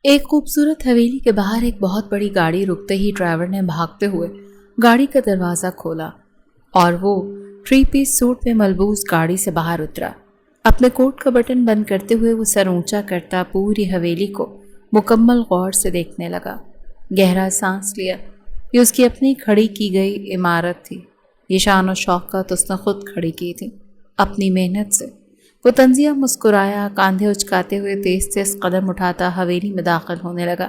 ایک خوبصورت حویلی کے باہر ایک بہت بڑی گاڑی رکتے ہی ڈرائیور نے بھاگتے ہوئے گاڑی کا دروازہ کھولا اور وہ 3 پیس سوٹ میں ملبوس گاڑی سے باہر اترا۔ اپنے کوٹ کا بٹن بند کرتے ہوئے وہ سر اونچا کرتا پوری حویلی کو مکمل غور سے دیکھنے لگا۔ گہرا سانس لیا۔ یہ اس کی اپنی کھڑی کی گئی عمارت تھی۔ یہ شان و شوکت اس نے خود کھڑی کی تھی اپنی محنت سے۔ وہ طنزیہ مسکرایا، کاندھے اچکاتے ہوئے تیز تیز قدم اٹھاتا حویلی میں داخل ہونے لگا۔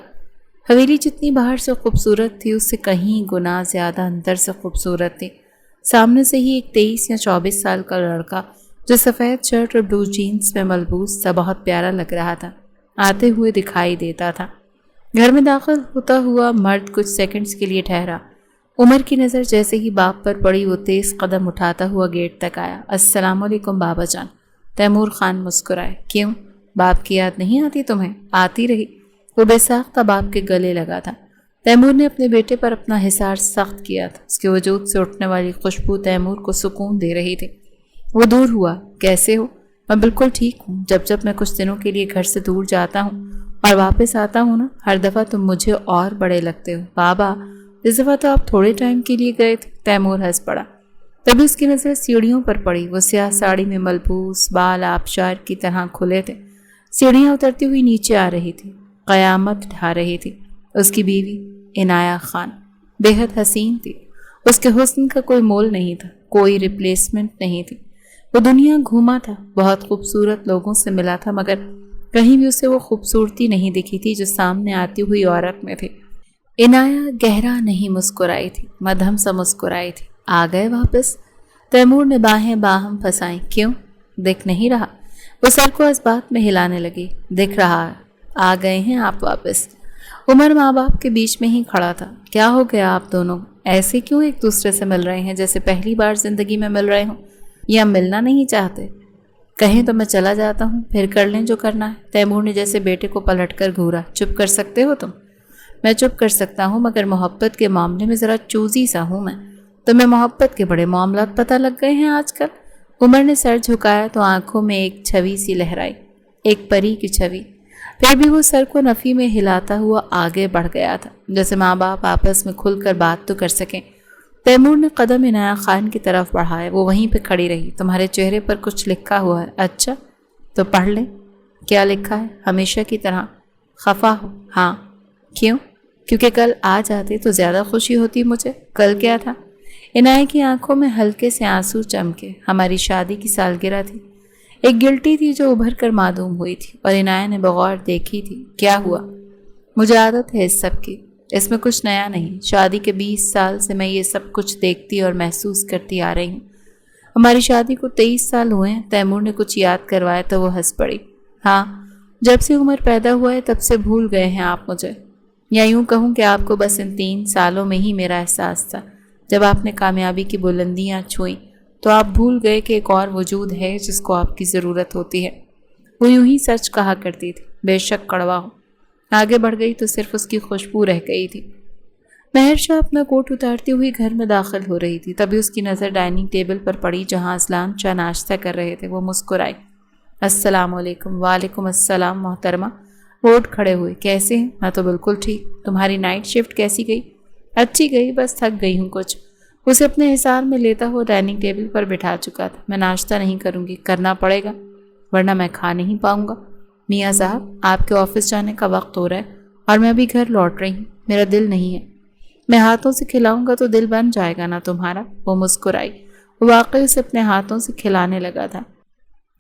حویلی جتنی باہر سے خوبصورت تھی اس سے کہیں گنا زیادہ اندر سے خوبصورت تھی۔ سامنے سے ہی ایک 23 یا 24 سال کا لڑکا جو سفید شرٹ اور بلو جینز میں ملبوس تھا بہت پیارا لگ رہا تھا، آتے ہوئے دکھائی دیتا تھا۔ گھر میں داخل ہوتا ہوا مرد کچھ سیکنڈز کے لیے ٹھہرا۔ عمر کی نظر جیسے ہی باپ پر پڑی وہ تیز قدم اٹھاتا ہوا گیٹ تک آیا۔ السلام علیکم بابا جان۔ تیمور خان مسکرائے۔ کیوں؟ باپ کی یاد نہیں آتی تمہیں؟ آتی رہی۔ وہ بے ساختہ باپ کے گلے لگا تھا۔ تیمور نے اپنے بیٹے پر اپنا حصار سخت کیا تھا۔ اس کے وجود سے اٹھنے والی خوشبو تیمور کو سکون دے رہی تھی۔ وہ دور ہوا۔ کیسے ہو؟ میں بالکل ٹھیک ہوں۔ جب میں کچھ دنوں کے لیے گھر سے دور جاتا ہوں اور واپس آتا ہوں نا، ہر دفعہ تم مجھے اور بڑے لگتے ہو۔ بابا، اس دفعہ تو آپ تھوڑے ٹائم کے لیے گئے تھے۔ تیمور ہنس پڑا۔ تبھی اس کی نظر سیڑھیوں پر پڑی۔ وہ سیاہ ساڑی میں ملبوس، بال آبشار کی طرح کھلے تھے۔ سیڑھیاں اترتی ہوئی نیچے آ رہی تھی، قیامت ڈھا رہی تھی۔ اس کی بیوی عنایہ خان بے حد حسین تھی۔ اس کے حسن کا کوئی مول نہیں تھا، کوئی ریپلیسمنٹ نہیں تھی۔ وہ دنیا گھوما تھا، بہت خوبصورت لوگوں سے ملا تھا، مگر کہیں بھی اسے وہ خوبصورتی نہیں دکھی تھی جو سامنے آتی ہوئی عورت میں تھی۔ عنایہ گہرا نہیں مسکرائی تھی، مدھم سا مسکرائی تھی۔ آ گئے واپس؟ تیمور نے باہیں باہم پھنسائیں۔ کیوں؟ دکھ نہیں رہا؟ وہ سر کو اس بات میں ہلانے لگی۔ دکھ رہا ہے۔ آ گئے ہیں آپ واپس؟ عمر ماں باپ کے بیچ میں ہی کھڑا تھا۔ کیا ہو گیا آپ دونوں؟ ایسے کیوں ایک دوسرے سے مل رہے ہیں جیسے پہلی بار زندگی میں مل رہے ہوں؟ یا ملنا نہیں چاہتے؟ کہیں تو میں چلا جاتا ہوں، پھر کر لیں جو کرنا ہے۔ تیمور نے جیسے بیٹے کو پلٹ کر گھورا۔ چپ کر سکتے ہو تم؟ میں چپ کر سکتا ہوں، مگر محبت کے معاملے میں ذرا چوزی سا ہوں میں۔ تمہیں محبت کے بڑے معاملات پتہ لگ گئے ہیں آج کل۔ عمر نے سر جھکایا تو آنکھوں میں ایک چھوی سی لہرائی، ایک پری کی چھوی۔ پھر بھی وہ سر کو نفی میں ہلاتا ہوا آگے بڑھ گیا تھا، جیسے ماں باپ آپس میں کھل کر بات تو کر سکیں۔ تیمور نے قدم عنایہ خان کی طرف بڑھائے۔ وہ وہیں پہ کھڑی رہی۔ تمہارے چہرے پر کچھ لکھا ہوا ہے۔ اچھا، تو پڑھ لیں۔ کیا لکھا ہے؟ ہمیشہ کی طرح خفا ہو؟ ہاں۔ کیوں؟ کیونکہ کل آ جاتے تو زیادہ خوشی ہوتی مجھے۔ کل کیا تھا؟ عنایہ کی آنکھوں میں ہلکے سے آنسو چمکے۔ ہماری شادی کی سالگرہ تھی۔ ایک گلٹی تھی جو ابھر کر معدوم ہوئی تھی، اور عنایہ نے بغور دیکھی تھی۔ کیا ہوا؟ مجھے عادت ہے اس سب کی، اس میں کچھ نیا نہیں۔ شادی کے 20 سال سے میں یہ سب کچھ دیکھتی اور محسوس کرتی آ رہی ہوں۔ ہماری شادی کو 23 سال ہوئے ہیں۔ تیمور نے کچھ یاد کروایا تو وہ ہنس پڑی۔ ہاں، جب سے عمر پیدا ہوا ہے تب سے بھول گئے ہیں آپ مجھے، یا یوں کہوں کہ آپ کو بس ان 3 سالوں میں ہی میرا احساس تھا۔ جب آپ نے کامیابی کی بلندیاں چھوئیں تو آپ بھول گئے کہ ایک اور وجود ہے جس کو آپ کی ضرورت ہوتی ہے۔ وہ یوں ہی سچ کہا کرتی تھی، بے شک کڑوا ہو۔ آگے بڑھ گئی تو صرف اس کی خوشبو رہ گئی تھی۔ مہر شاہ اپنا کوٹ اتارتی ہوئی گھر میں داخل ہو رہی تھی، تبھی اس کی نظر ڈائننگ ٹیبل پر پڑی جہاں اذلان شاہ ناشتہ کر رہے تھے۔ وہ مسکرائی۔ السلام علیکم۔ وعلیکم السلام محترمہ۔ وہ اٹھ کھڑے ہوئے۔ کیسے ہیں؟ میں تو بالکل ٹھیک۔ تمہاری نائٹ شفٹ کیسی گئی؟ اچھی گئی، بس تھک گئی ہوں کچھ۔ اسے اپنے حصار میں لیتا ہوا ڈائننگ ٹیبل پر بٹھا چکا تھا۔ میں ناشتہ نہیں کروں گی، کرنا پڑے گا ورنہ میں کھا نہیں پاؤں گا۔ میاں صاحب، آپ کے آفس جانے کا وقت ہو رہا ہے اور میں ابھی گھر لوٹ رہی ہوں، میرا دل نہیں ہے۔ میں ہاتھوں سے کھلاؤں گا تو دل بن جائے گا نا تمہارا؟ وہ مسکرائی۔ وہ واقعی اسے اپنے ہاتھوں سے کھلانے لگا تھا۔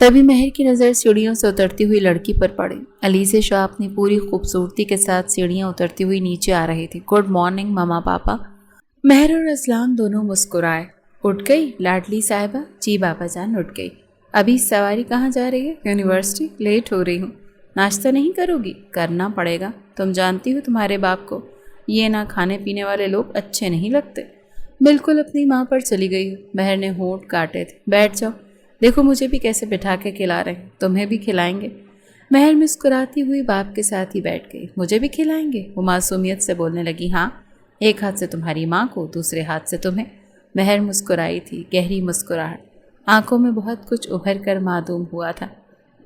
تبھی مہر کی نظر سیڑھیوں سے اترتی ہوئی لڑکی پر پڑی۔ علیزہ شاہ اپنی پوری خوبصورتی کے ساتھ سیڑھیاں اترتی ہوئی نیچے آ رہی تھی۔ گڈ مارننگ ماما پاپا۔ مہر اور اذلان دونوں مسکرائے۔ اٹھ گئی لاڈلی صاحبہ؟ جی بابا جان، اٹھ گئی۔ ابھی سواری کہاں جا رہی ہے؟ یونیورسٹی؟ لیٹ ہو رہی ہوں۔ ناشتہ نہیں کرو گی؟ کرنا پڑے گا، تم جانتی ہو تمہارے باپ کو یہ نہ کھانے پینے والے لوگ اچھے نہیں لگتے۔ بالکل اپنی ماں پر چلی گئی ہو۔ مہر نے ہونٹ کاٹے تھے۔ بیٹھ جاؤ، دیکھو مجھے بھی کیسے بٹھا کے کھلا رہے ہیں، تمہیں بھی کھلائیں گے۔ مہر مسکراتی ہوئی باپ کے ساتھ ہی بیٹھ گئی۔ مجھے بھی کھلائیں گے؟ وہ معصومیت سے بولنے لگی۔ ہاں، ایک ہاتھ سے تمہاری ماں کو، دوسرے ہاتھ سے تمہیں۔ مہر مسکرائی تھی، گہری مسکراہٹ۔ آنکھوں میں بہت کچھ ابھر کر معدوم ہوا تھا،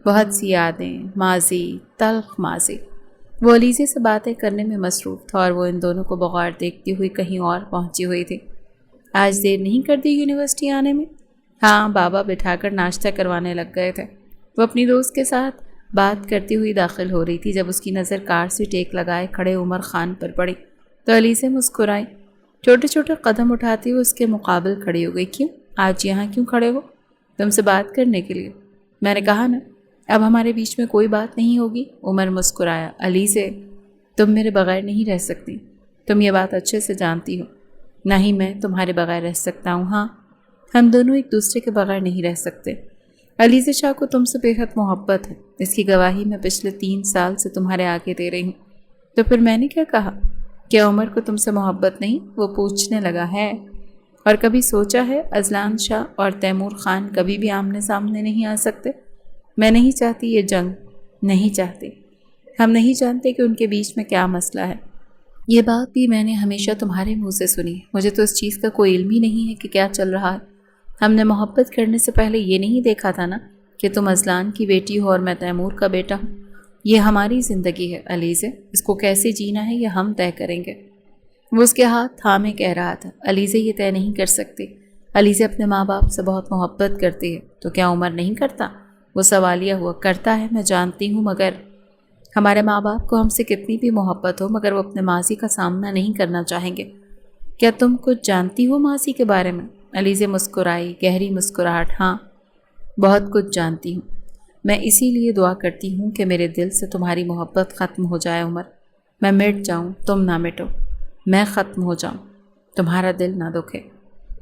بہت سی یادیں، ماضی، تلخ ماضی۔ وہ علیزے سے باتیں کرنے میں مصروف تھا اور وہ ان دونوں کو بغیر دیکھتی ہوئی کہیں اور پہنچی ہوئی تھی۔ آج دیر نہیں کر دی یونیورسٹی آنے میں؟ ہاں، بابا بٹھا کر ناشتہ کروانے لگ گئے تھے۔ وہ اپنی دوست کے ساتھ بات کرتی ہوئی داخل ہو رہی تھی جب اس کی نظر کار سے ٹیک لگائے کھڑے عمر خان پر پڑی تو علیزے مسکرائی۔ چھوٹے چھوٹے قدم اٹھاتی ہوئی اس کے مقابل کھڑی ہو گئی۔ کیوں؟ آج یہاں کیوں کھڑے ہو؟ تم سے بات کرنے کے لیے۔ میں نے کہا نا اب ہمارے بیچ میں کوئی بات نہیں ہوگی۔ عمر مسکرایا۔ علیزے، تم میرے بغیر نہیں رہ سکتی، تم یہ بات اچھے سے جانتی ہو۔ نہ ہی میں تمہارے بغیر رہ سکتا ہوں۔ ہاں، ہم دونوں ایک دوسرے کے بغیر نہیں رہ سکتے۔ علیزے شاہ کو تم سے بے حد محبت ہے، اس کی گواہی میں پچھلے 3 سال سے تمہارے آگے دے رہی ہوں۔ تو پھر میں نے کیا کہا؟ کیا عمر کو تم سے محبت نہیں؟ وہ پوچھنے لگا ہے۔ اور کبھی سوچا ہے اذلان شاہ اور تیمور خان کبھی بھی آمنے سامنے نہیں آ سکتے؟ میں نہیں چاہتی یہ جنگ، نہیں چاہتی۔ ہم نہیں جانتے کہ ان کے بیچ میں کیا مسئلہ ہے۔ یہ بات بھی میں نے ہمیشہ تمہارے منہ سے سنی، مجھے تو اس چیز کا کوئی علم ہی نہیں ہے کہ کیا چل رہا ہے۔ ہم نے محبت کرنے سے پہلے یہ نہیں دیکھا تھا نا کہ تم اذلان کی بیٹی ہو اور میں تیمور کا بیٹا ہوں۔ یہ ہماری زندگی ہے علیزے، اس کو کیسے جینا ہے یہ ہم طے کریں گے۔ وہ اس کے ہاتھ تھامے کہہ رہا تھا، علیزے یہ طے نہیں کر سکتی۔ علیزے اپنے ماں باپ سے بہت محبت کرتی ہے، تو کیا عمر نہیں کرتا؟ وہ سوالیہ ہوا۔ کرتا ہے، میں جانتی ہوں، مگر ہمارے ماں باپ کو ہم سے کتنی بھی محبت ہو مگر وہ اپنے ماضی کا سامنا نہیں کرنا چاہیں گے۔ کیا تم کچھ جانتی ہو ماضی کے بارے میں؟ علیزے مسکرائی، گہری مسکراہٹ۔ ہاں، بہت کچھ جانتی ہوں۔ میں اسی لیے دعا کرتی ہوں کہ میرے دل سے تمہاری محبت ختم ہو جائے عمر۔ میں مٹ جاؤں، تم نہ مٹو، میں ختم ہو جاؤں، تمہارا دل نہ دکھے۔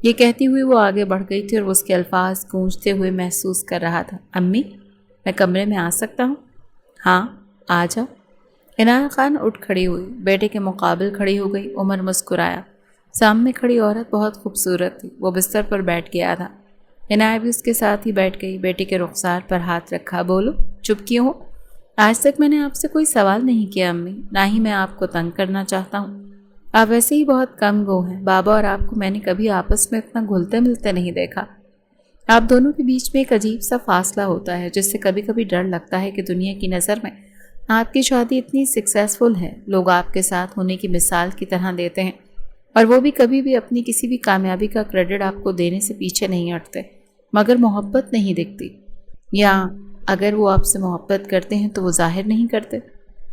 یہ کہتی ہوئی وہ آگے بڑھ گئی تھی اور اس کے الفاظ گونجتے ہوئے محسوس کر رہا تھا۔ امی، میں کمرے میں آ سکتا ہوں؟ ہاں، آ جاؤ۔ عنایہ خان اٹھ کھڑی ہوئی، بیٹے کے مقابل کھڑی ہو گئی۔ عمر مسکرایا۔ سامنے کھڑی عورت بہت خوبصورت تھی۔ وہ بستر پر بیٹھ گیا تھا، عنایہ بھی اس کے ساتھ ہی بیٹھ گئی۔ بیٹے کے رخسار پر ہاتھ رکھا۔ بولو، چپ کیوں ہو؟ آج تک میں نے آپ سے کوئی سوال نہیں کیا امی، نہ ہی میں آپ کو تنگ کرنا چاہتا ہوں۔ آپ ویسے ہی بہت کم گو ہیں۔ بابا اور آپ کو میں نے کبھی آپس میں اتنا گھلتے ملتے نہیں دیکھا۔ آپ دونوں کے بیچ میں ایک عجیب سا فاصلہ ہوتا ہے جس سے کبھی کبھی ڈر لگتا ہے کہ دنیا کی نظر میں آپ کی شادی اتنی سکسیسفل ہے، لوگ آپ کے ساتھ ہونے کی مثال کی طرح دیتے ہیں، اور وہ بھی کبھی بھی اپنی کسی بھی کامیابی کا کریڈٹ آپ کو دینے سے پیچھے نہیں ہٹتے، مگر محبت نہیں دکھتی۔ یا اگر وہ آپ سے محبت کرتے ہیں تو وہ ظاہر نہیں کرتے۔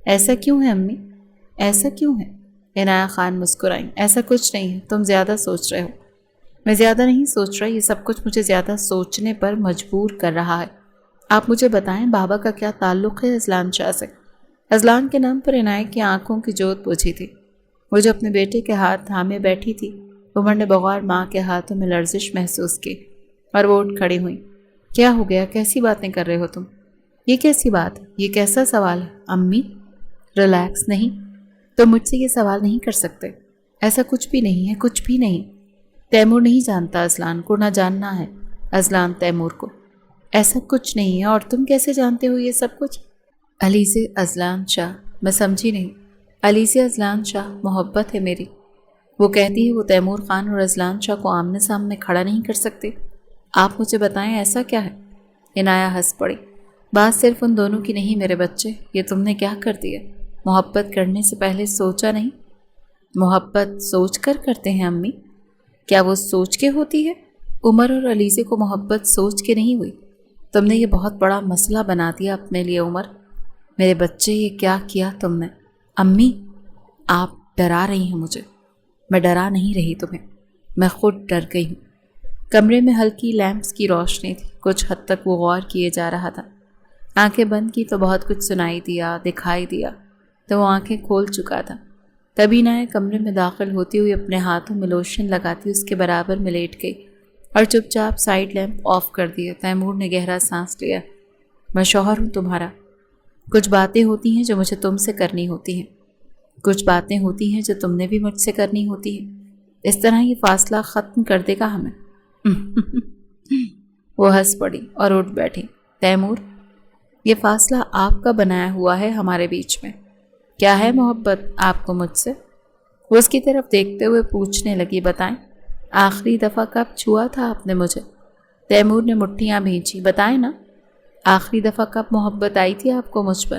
ایسا کیوں ہے امی؟ ایسا کیوں ہے؟ عنایہ خان مسکرائیں۔ ایسا کچھ نہیں ہے، تم زیادہ سوچ رہے ہو۔ میں زیادہ نہیں سوچ رہا، یہ سب کچھ مجھے زیادہ سوچنے پر مجبور کر رہا ہے۔ آپ مجھے بتائیں بابا کا کیا تعلق ہے اذلان شاہ سے؟ اذلان کے نام پر عنایہ کی آنکھوں کی جوت بجھی تھی۔ وہ جو اپنے بیٹے کے ہاتھ تھامے بیٹھی تھی، عمر نے بغیر ماں کے ہاتھوں میں لرزش محسوس کی اور وہ اٹھ کھڑی ہوئی۔ کیا ہو گیا؟ کیسی باتیں کر رہے ہو تم؟ یہ کیسی بات ہے؟ یہ کیسا سوال ہے امی؟ ریلیکس۔ نہیں، تم مجھ سے یہ سوال نہیں کر سکتے۔ ایسا کچھ بھی نہیں ہے، کچھ بھی نہیں۔ تیمور نہیں جانتا اذلان کو، نہ جاننا ہے اذلان تیمور کو۔ ایسا کچھ نہیں ہے، اور تم کیسے جانتے ہو یہ سب کچھ؟ علیزے اذلان شاہ، میں سمجھی نہیں۔ علیزے اذلان شاہ محبت ہے میری۔ وہ کہتی ہے وہ تیمور خان اور اذلان شاہ کو آمنے سامنے کھڑا نہیں کر سکتے۔ آپ مجھے بتائیں ایسا کیا ہے؟ عنایہ ہنس پڑی۔ بات صرف ان دونوں کی نہیں میرے بچے، یہ تم نے کیا کر دیا؟ محبت کرنے سے پہلے سوچا نہیں؟ محبت سوچ کر کرتے ہیں امی؟ کیا وہ سوچ کے ہوتی ہے؟ عمر اور علیزے کو محبت سوچ کے نہیں ہوئی۔ تم نے یہ بہت بڑا مسئلہ بنا دیا اپنے لیے عمر۔ میرے بچے، یہ کیا کیا تم نے؟ امی، آپ ڈرا رہی ہیں مجھے۔ میں ڈرا نہیں رہی تمہیں، میں خود ڈر گئی ہوں۔ کمرے میں ہلکی لیمپس کی روشنی تھی، کچھ حد تک وہ غور کیے جا رہا تھا۔ آنکھیں بند کی تو بہت کچھ سنائی دیا، دکھائی دیا، تو وہ آنکھیں کھول چکا تھا۔ تبھی عنایہ کمرے میں داخل ہوتی ہوئی اپنے ہاتھوں میں لوشن لگاتی اس کے برابر میں لیٹ گئی اور چپ چاپ سائڈ لیمپ آف کر دیا۔ تیمور نے گہرا سانس لیا۔ میں شوہر ہوں تمہارا۔ کچھ باتیں ہوتی ہیں جو مجھے تم سے کرنی ہوتی ہیں، کچھ باتیں ہوتی ہیں جو تم نے بھی مجھ سے کرنی ہوتی ہیں۔ اس طرح یہ فاصلہ ختم کر دے گا ہمیں۔ وہ ہنس پڑی اور اٹھ بیٹھی۔ تیمور، یہ فاصلہ آپ کا بنایا ہوا ہے ہمارے بیچ میں۔ کیا ہے محبت آپ کو مجھ سے؟ وہ اس کی طرف دیکھتے ہوئے پوچھنے لگی۔ بتائیں، آخری دفعہ کب چھوا تھا آپ نے مجھے؟ تیمور نے مٹھیاں بھینچی۔ بتائیں نا، آخری دفعہ کب محبت آئی تھی آپ کو مجھ پر؟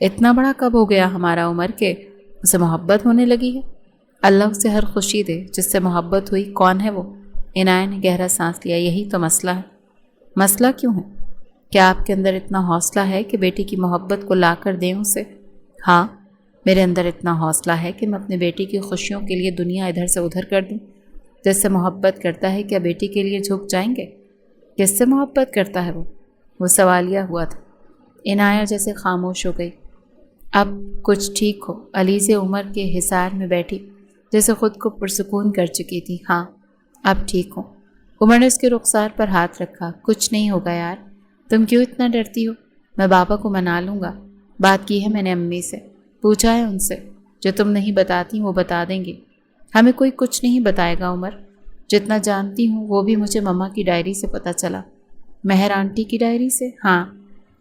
اتنا بڑا کب ہو گیا ہمارا عمر کہ اسے محبت ہونے لگی ہے؟ اللہ اسے ہر خوشی دے جس سے محبت ہوئی۔ کون ہے وہ؟ عنایہ نے گہرا سانس لیا۔ یہی تو مسئلہ ہے۔ مسئلہ کیوں ہے؟ کیا آپ کے اندر اتنا حوصلہ ہے کہ بیٹی کی محبت کو لا کر دیں اسے؟ ہاں، میرے اندر اتنا حوصلہ ہے کہ میں اپنے بیٹی کی خوشیوں کے لیے دنیا ادھر سے ادھر کر دوں۔ جس سے محبت کرتا ہے کیا بیٹی کے لیے جھک جائیں گے؟ کس سے محبت کرتا ہے وہ سوالیہ ہوا تھا۔ عنایہ جیسے خاموش ہو گئی۔ اب کچھ ٹھیک ہو؟ علیزے عمر کے حصار میں بیٹھی جیسے خود کو پرسکون کر چکی تھی۔ ہاں، اب ٹھیک ہو۔ عمر نے اس کے رخسار پر ہاتھ رکھا۔ کچھ نہیں ہوگا یار، تم کیوں اتنا ڈرتی ہو؟ میں بابا کو منا لوں گا۔ بات کی ہے میں نے امی سے، پوچھا ہے ان سے، جو تم نہیں بتاتی وہ بتا دیں گے۔ ہمیں کوئی کچھ نہیں بتائے گا عمر۔ جتنا جانتی ہوں وہ بھی مجھے مما کی ڈائری سے پتہ چلا۔ مہر آنٹی کی ڈائری سے؟ ہاں،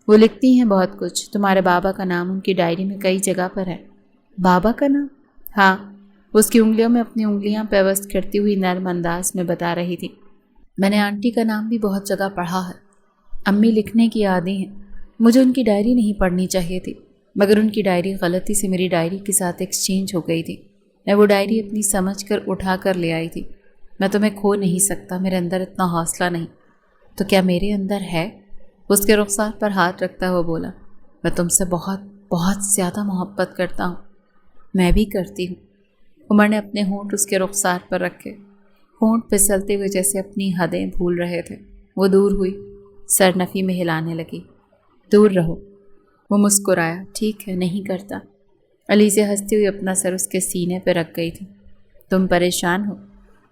وہ لکھتی ہیں بہت کچھ۔ تمہارے بابا کا نام ان کی ڈائری میں کئی جگہ پر ہے۔ بابا کا نام؟ ہاں، اس کی انگلیوں میں اپنی انگلیاں پیوست کرتی ہوئی نرم انداز میں بتا رہی تھی۔ میں نے آنٹی کا نام بھی بہت جگہ پڑھا ہے۔ امی لکھنے کی عادی ہیں، مجھے ان کی ڈائری نہیں پڑھنی چاہیے تھی، مگر ان کی ڈائری غلطی سے میری ڈائری کے ساتھ ایکسچینج ہو گئی تھی۔ میں وہ ڈائری اپنی سمجھ کر اٹھا کر لے آئی تھی۔ میں تمہیں کھو نہیں سکتا، میرے اندر اتنا حوصلہ نہیں۔ تو کیا میرے اندر ہے؟ اس کے رخسار پر ہاتھ رکھتا ہوا بولا۔ میں تم سے بہت بہت زیادہ محبت کرتا ہوں۔ میں بھی کرتی ہوں۔ عمر نے اپنے ہونٹ اس کے رخسار پر رکھے، ہونٹ پھسلتے ہوئے جیسے اپنی حدیں بھول رہے تھے۔ وہ دور ہوئی، سر نفی میں ہلانے لگی۔ دور رہو۔ وہ مسکرایا۔ ٹھیک ہے، نہیں کرتا۔ علیزے ہنستی ہوئی اپنا سر اس کے سینے پہ رکھ گئی تھی۔ تم پریشان ہو؟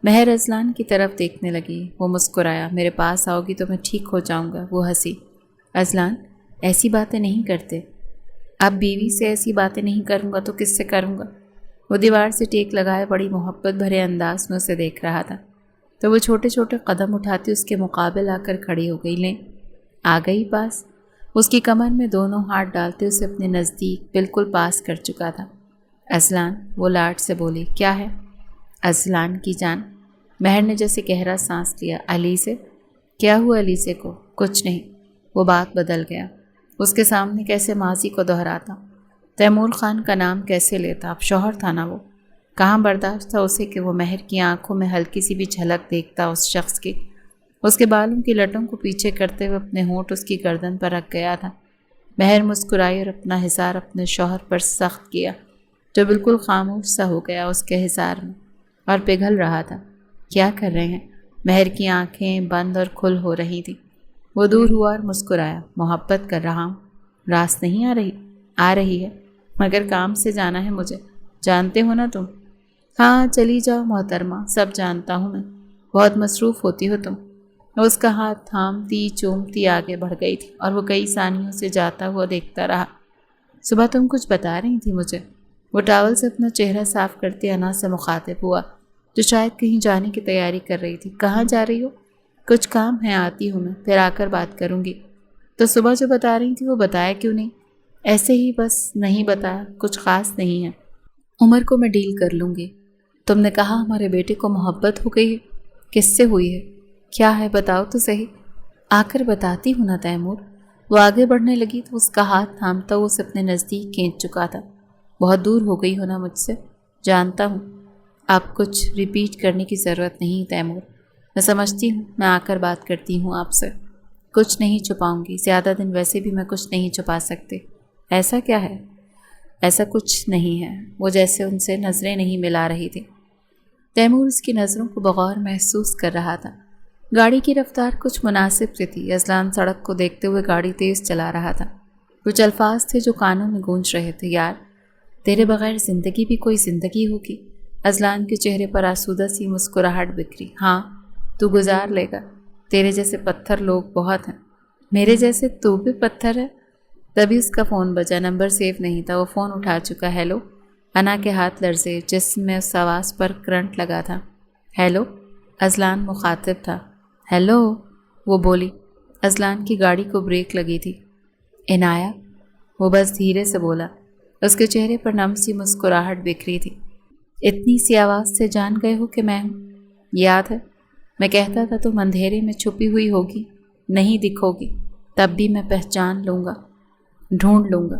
مہر اذلان کی طرف دیکھنے لگی۔ وہ مسکرایا۔ میرے پاس آؤ گی تو میں ٹھیک ہو جاؤں گا۔ وہ ہنسی۔ اذلان، ایسی باتیں نہیں کرتے۔ اب بیوی سے ایسی باتیں نہیں کروں گا تو کس سے کروں گا؟ وہ دیوار سے ٹیک لگائے بڑی محبت بھرے انداز میں اسے دیکھ رہا تھا، تو وہ چھوٹے چھوٹے قدم اٹھاتی اس کے مقابل آ کر کھڑی ہو گئی۔ لیں، آ گئی پاس۔ اس کی کمر میں دونوں ہاتھ ڈالتے اسے اپنے نزدیک بالکل پاس کر چکا تھا۔ اذلان، وہ لاڈ سے بولی۔ کیا ہے؟ اذلان کی جان۔ مہر نے جیسے گہرا سانس لیا۔ علی سے؟ کیا ہوا علیزے کو؟ کچھ نہیں۔ وہ بات بدل گیا۔ اس کے سامنے کیسے ماضی کو دہراتا؟ تیمور خان کا نام کیسے لیتا؟ اب شوہر تھا نا وہ۔ کہاں برداشت تھا اسے کہ وہ مہر کی آنکھوں میں ہلکی سی بھی جھلک دیکھتا اس شخص کی۔ اس کے بالوں کی لٹوں کو پیچھے کرتے ہوئے اپنے ہونٹ اس کی گردن پر رکھ گیا تھا۔ مہر مسکرائی اور اپنا حصار اپنے شوہر پر سخت کیا، جو بالکل خاموش سا ہو گیا اس کے حصار میں اور پگھل رہا تھا۔ کیا کر رہے ہیں؟ مہر کی آنکھیں بند اور کھل ہو رہی تھی۔ وہ دور ہوا اور مسکرایا۔ محبت کر رہا ہوں۔ راست نہیں آ رہی؟ آ رہی ہے، مگر کام سے جانا ہے مجھے، جانتے ہو نا تم۔ ہاں، چلی جاؤ محترمہ، سب جانتا ہوں میں، بہت مصروف ہوتی ہو تم۔ اس کا ہاتھ تھامتی چومتی آگے بڑھ گئی تھی اور وہ کئی ثانیوں سے جاتا ہوا دیکھتا رہا۔ صبح تم کچھ بتا رہی تھی مجھے۔ وہ ٹاول سے اپنا چہرہ صاف کرتے انا سے مخاطب ہوا، جو شاید کہیں جانے کی تیاری کر رہی تھی۔ کہاں جا رہی ہو؟ کچھ کام ہے، آتی ہوں میں، پھر آ کر بات کروں گی۔ تو صبح جو بتا رہی تھی وہ بتایا کیوں نہیں؟ ایسے ہی بس نہیں بتایا، کچھ خاص نہیں ہے۔ عمر کو میں ڈیل کر لوں گی۔ تم نے کہا ہمارے بیٹے کو محبت ہو گئی ہے، کس سے ہوئی ہے؟ کیا ہے بتاؤ تو صحیح۔ آ کر بتاتی ہوں نا تیمور۔ وہ آگے بڑھنے لگی تو اس کا ہاتھ تھامتا وہ اسے اپنے نزدیک کھینچ چکا تھا۔ بہت دور ہو گئی ہو نا مجھ سے، جانتا ہوں۔ اب کچھ ریپیٹ کرنے کی ضرورت نہیں تیمور، میں سمجھتی ہوں، میں آ کر بات کرتی ہوں آپ سے۔ کچھ نہیں چھپاؤں گی، زیادہ دن ویسے بھی میں کچھ نہیں چھپا سکتی۔ ایسا کیا ہے؟ ایسا کچھ نہیں ہے۔ وہ جیسے ان سے نظریں نہیں ملا رہی تھی۔ تیمور اس کی نظروں کو بغور محسوس کر رہا تھا۔ گاڑی کی رفتار کچھ مناسب سی تھی۔ اذلان سڑک کو دیکھتے ہوئے گاڑی تیز چلا رہا تھا۔ کچھ الفاظ تھے جو کانوں میں گونج رہے تھے۔ یار، تیرے بغیر زندگی بھی کوئی زندگی ہوگی۔ اذلان کے چہرے پر آسودہ سی مسکراہٹ بکھری۔ ہاں، تو گزار لے گا، تیرے جیسے پتھر لوگ بہت ہیں۔ میرے جیسے تو بھی پتھر ہے۔ تبھی اس کا فون بجا، نمبر سیو نہیں تھا۔ وہ فون اٹھا چکا۔ ہیلو۔ انا کے ہاتھ لرزے، جسم میں اس آواز پر کرنٹ لگا تھا۔ ہیلو، اذلان مخاطب تھا۔ ہیلو، وہ بولی۔ اذلان کی گاڑی کو بریک لگی تھی۔ عنایہ، وہ بس دھیرے سے بولا۔ اس کے چہرے پر نم سی مسکراہٹ بکھری تھی۔ اتنی سی آواز سے جان گئے ہو کہ میں ہوں؟ یاد ہے میں کہتا تھا تم اندھیرے میں چھپی ہوئی ہوگی، نہیں دکھو گی، تب بھی میں پہچان لوں گا، ڈھونڈ لوں گا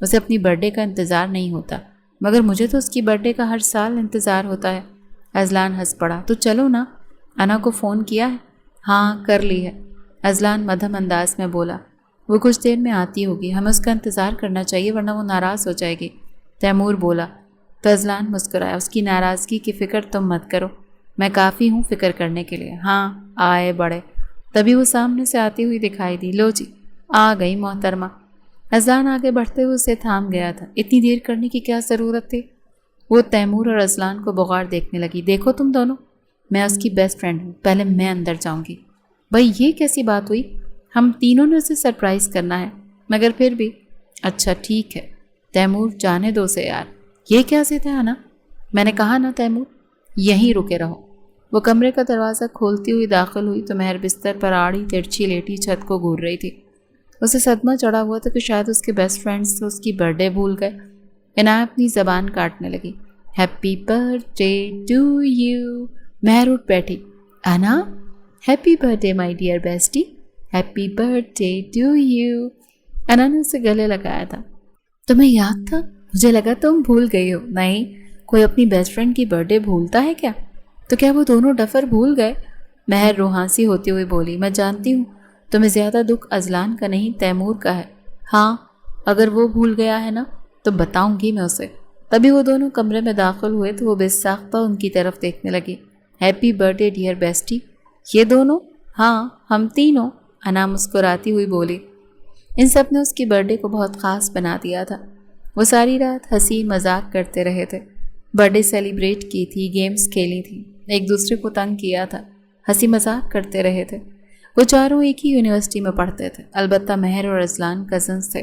اسے اپنی برتھ ڈے کا انتظار نہیں ہوتا، مگر مجھے تو اس کی برتھ ڈے کا ہر سال انتظار ہوتا ہے۔ اذلان ہنس پڑا۔ تو چلو نا، انا کو فون کیا ہے؟ ہاں کر لی ہے، اذلان مدھم انداز میں بولا۔ وہ کچھ دیر میں آتی ہوگی، ہمیں اس کا انتظار کرنا چاہیے ورنہ وہ ناراض ہو جائے گی، تیمور بولا۔ تو اذلان مسکرایا۔ اس کی ناراضگی کی فکر تم مت کرو، میں کافی ہوں فکر کرنے کے لیے۔ ہاں آئے بڑے۔ تبھی وہ سامنے سے آتی ہوئی دکھائی دی۔ لو جی آ گئی محترمہ۔ اذلان آگے بڑھتے ہوئے اسے تھام گیا تھا۔ اتنی دیر کرنے کی کیا ضرورت تھی؟ وہ تیمور اور اذلان کو بغیر دیکھنے لگی۔ دیکھو تم دونوں، میں اس کی بیسٹ فرینڈ ہوں، پہلے میں اندر جاؤں گی۔ بھائی یہ کیسی بات ہوئی؟ ہم تینوں نے اسے سرپرائز کرنا ہے، مگر پھر بھی۔ اچھا ٹھیک ہے تیمور، جانے دو اسے یار، یہ کیا ضد ہے نا؟ میں نے کہا نا تیمور، یہیں رکے رہو۔ وہ کمرے کا دروازہ کھولتی ہوئی داخل ہوئی تو مہر بستر پر آڑی ترچھی لیٹی چھت کو گھور رہی تھی۔ اسے صدمہ چڑھا ہوا تھا کہ شاید اس کے بیسٹ فرینڈز تو اس کی برتھ ڈے بھول گئے۔ عنایت اپنی زبان کاٹنے لگی۔ Happy birthday to you. Mehr اٹھ بیٹھی۔ Anna, happy birthday my dear bestie, happy birthday to you. Anna نے اسے گلے لگایا تھا۔ تمہیں یاد تھا؟ مجھے لگا تم بھول گئی ہو۔ نہیں، کوئی اپنی بیسٹ فرینڈ کی برتھ ڈے بھولتا ہے کیا؟ تو کیا وہ دونوں ڈفر بھول گئے؟ مہر روحانسی ہوتی ہوئی بولی۔ میں جانتی ہوں تمہیں زیادہ دکھ اذلان کا نہیں تیمور کا ہے۔ ہاں اگر وہ بھول گیا ہے نا تو بتاؤں گی میں اسے۔ تبھی وہ دونوں کمرے میں داخل ہوئے تو وہ بے ساختہ ان کی طرف دیکھنے لگی۔ Happy birth day dear bestie, یہ دونوں؟ ہاں ہم تینوں، انا مسکراتی ہوئی بولی۔ ان سب نے اس کی برتھ ڈے کو بہت خاص بنا دیا تھا۔ وہ ساری رات ہنسی مذاق کرتے رہے تھے، برتھ ڈے سیلیبریٹ کی تھی، گیمز کھیلی تھی، ایک دوسرے کو تنگ کیا تھا، ہنسی مذاق کرتے رہے تھے۔ وہ چاروں ایک ہی یونیورسٹی میں پڑھتے تھے، البتہ مہر اور اذلان کزنز تھے۔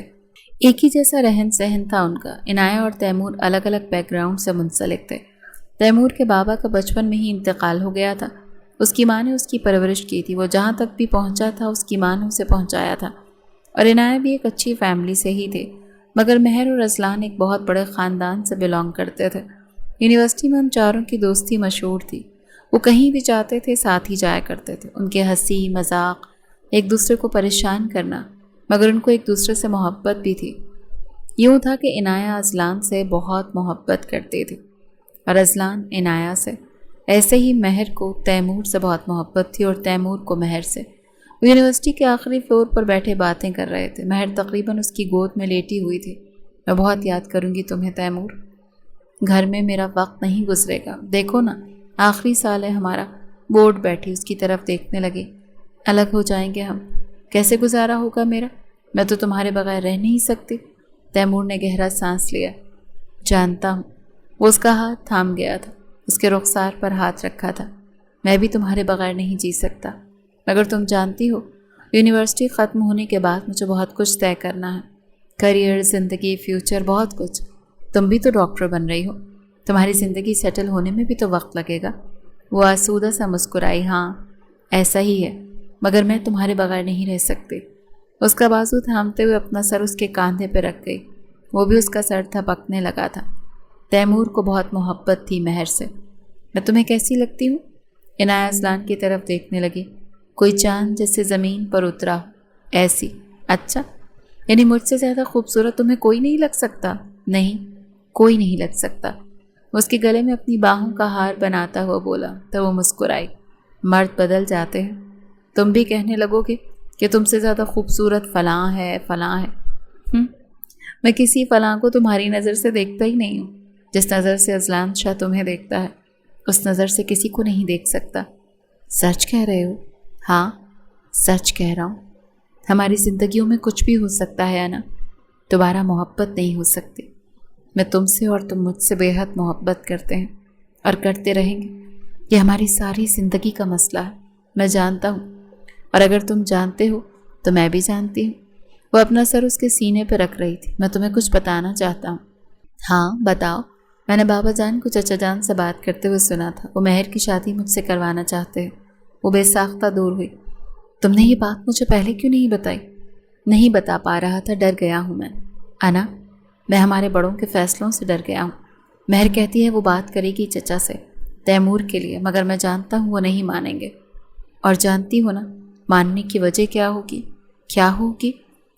ایک ہی جیسا رہن سہن تھا ان کا۔ عنایت اور تیمور الگ الگ بیک گراؤنڈ سے منسلک تھے۔ تیمور کے بابا کا بچپن میں ہی انتقال ہو گیا تھا۔ اس کی ماں نے اس کی پرورش کی تھی، وہ جہاں تک بھی پہنچا تھا اس کی ماں نے اسے پہنچایا تھا۔ اور عنایت بھی ایک اچھی فیملی سے ہی تھے، مگر مہر اور اذلان ایک بہت بڑے خاندان سے بلانگ کرتے تھے۔ یونیورسٹی میں ان چاروں کی دوستی مشہور تھی۔ وہ کہیں بھی جاتے تھے ساتھ ہی جایا کرتے تھے۔ ان کے ہنسی مذاق، ایک دوسرے کو پریشان کرنا، مگر ان کو ایک دوسرے سے محبت بھی تھی۔ یوں تھا کہ عنایت اذلان سے بہت محبت کرتی تھی اور اذلان عنایت سے۔ ایسے ہی مہر کو تیمور سے بہت محبت تھی اور تیمور کو مہر سے۔ وہ یونیورسٹی کے آخری فلور پر بیٹھے باتیں کر رہے تھے۔ مہر تقریباً اس کی گود میں لیٹی ہوئی تھی۔ میں بہت یاد کروں گی تمہیں تیمور، گھر میں میرا وقت نہیں گزرے گا، دیکھو نا آخری سال ہے ہمارا۔ بورڈ بیٹھی اس کی طرف دیکھنے لگی۔ الگ ہو جائیں گے ہم، کیسے گزارا ہوگا میرا؟ میں تو تمہارے بغیر رہ نہیں سکتی۔ تیمور نے گہرا سانس لیا۔ جانتا ہوں۔ وہ اس کا ہاتھ تھام گیا تھا، اس کے رخسار پر ہاتھ رکھا تھا۔ میں بھی تمہارے بغیر نہیں جی سکتا، مگر تم جانتی ہو یونیورسٹی ختم ہونے کے بعد مجھے بہت کچھ طے کرنا ہے، کریئر، زندگی، فیوچر، بہت کچھ۔ تم بھی تو ڈاکٹر بن رہی ہو، تمہاری زندگی سیٹل ہونے میں بھی تو وقت لگے گا۔ وہ آسودہ سا مسکرائی۔ ہاں ایسا ہی ہے، مگر میں تمہارے بغیر نہیں رہ سکتی۔ اس کا بازو تھامتے ہوئے اپنا سر اس کے کاندھے پہ رکھ گئی۔ وہ بھی اس کا سر تھپکنے لگا تھا۔ تیمور کو بہت محبت تھی مہر سے۔ میں تمہیں کیسی لگتی ہوں؟ عنایت اذلان کی طرف دیکھنے لگی۔ کوئی چاند جیسے زمین پر اترا ایسی۔ اچھا، یعنی مجھ سے زیادہ خوبصورت تمہیں کوئی نہیں لگ سکتا؟ نہیں، کوئی نہیں لگ سکتا۔ اس کے گلے میں اپنی باہوں کا ہار بناتا ہوا بولا تو وہ مسکرائی۔ مرد بدل جاتے ہیں، تم بھی کہنے لگو گے کہ تم سے زیادہ خوبصورت فلاں ہے فلاں ہے۔ میں کسی فلاں کو تمہاری نظر سے دیکھتا ہی نہیں ہوں۔ جس نظر سے اذلان شاہ تمہیں دیکھتا ہے اس نظر سے کسی کو نہیں دیکھ سکتا۔ سچ کہہ رہے ہو؟ ہاں سچ کہہ رہا ہوں۔ ہماری زندگیوں میں کچھ بھی ہو سکتا ہے نا، دوبارہ محبت نہیں ہو سکتی۔ میں تم سے اور تم مجھ سے بے حد محبت کرتے ہیں اور کرتے رہیں گے۔ یہ ہماری ساری زندگی کا مسئلہ ہے، میں جانتا ہوں، اور اگر تم جانتے ہو تو میں بھی جانتی ہوں۔ وہ اپنا سر اس کے سینے پہ رکھ رہی تھی۔ میں تمہیں کچھ بتانا چاہتا ہوں۔ ہاں بتاؤ۔ میں نے بابا جان کو چچا جان سے بات کرتے ہوئے سنا تھا، وہ مہر کی شادی مجھ سے کروانا چاہتے ہیں۔ وہ بے ساختہ دور ہوئی۔ تم نے یہ بات مجھے پہلے کیوں نہیں بتائی؟ نہیں بتا پا رہا تھا، ڈر گیا ہوں میں۔ انا، میں ہمارے بڑوں کے فیصلوں سے ڈر گیا ہوں۔ مہر کہتی ہے وہ بات کرے گی چچا سے تیمور کے لیے، مگر میں جانتا ہوں وہ نہیں مانیں گے۔ اور جانتی ہو نا ماننے کی وجہ کیا ہوگی؟ کیا ہوگی؟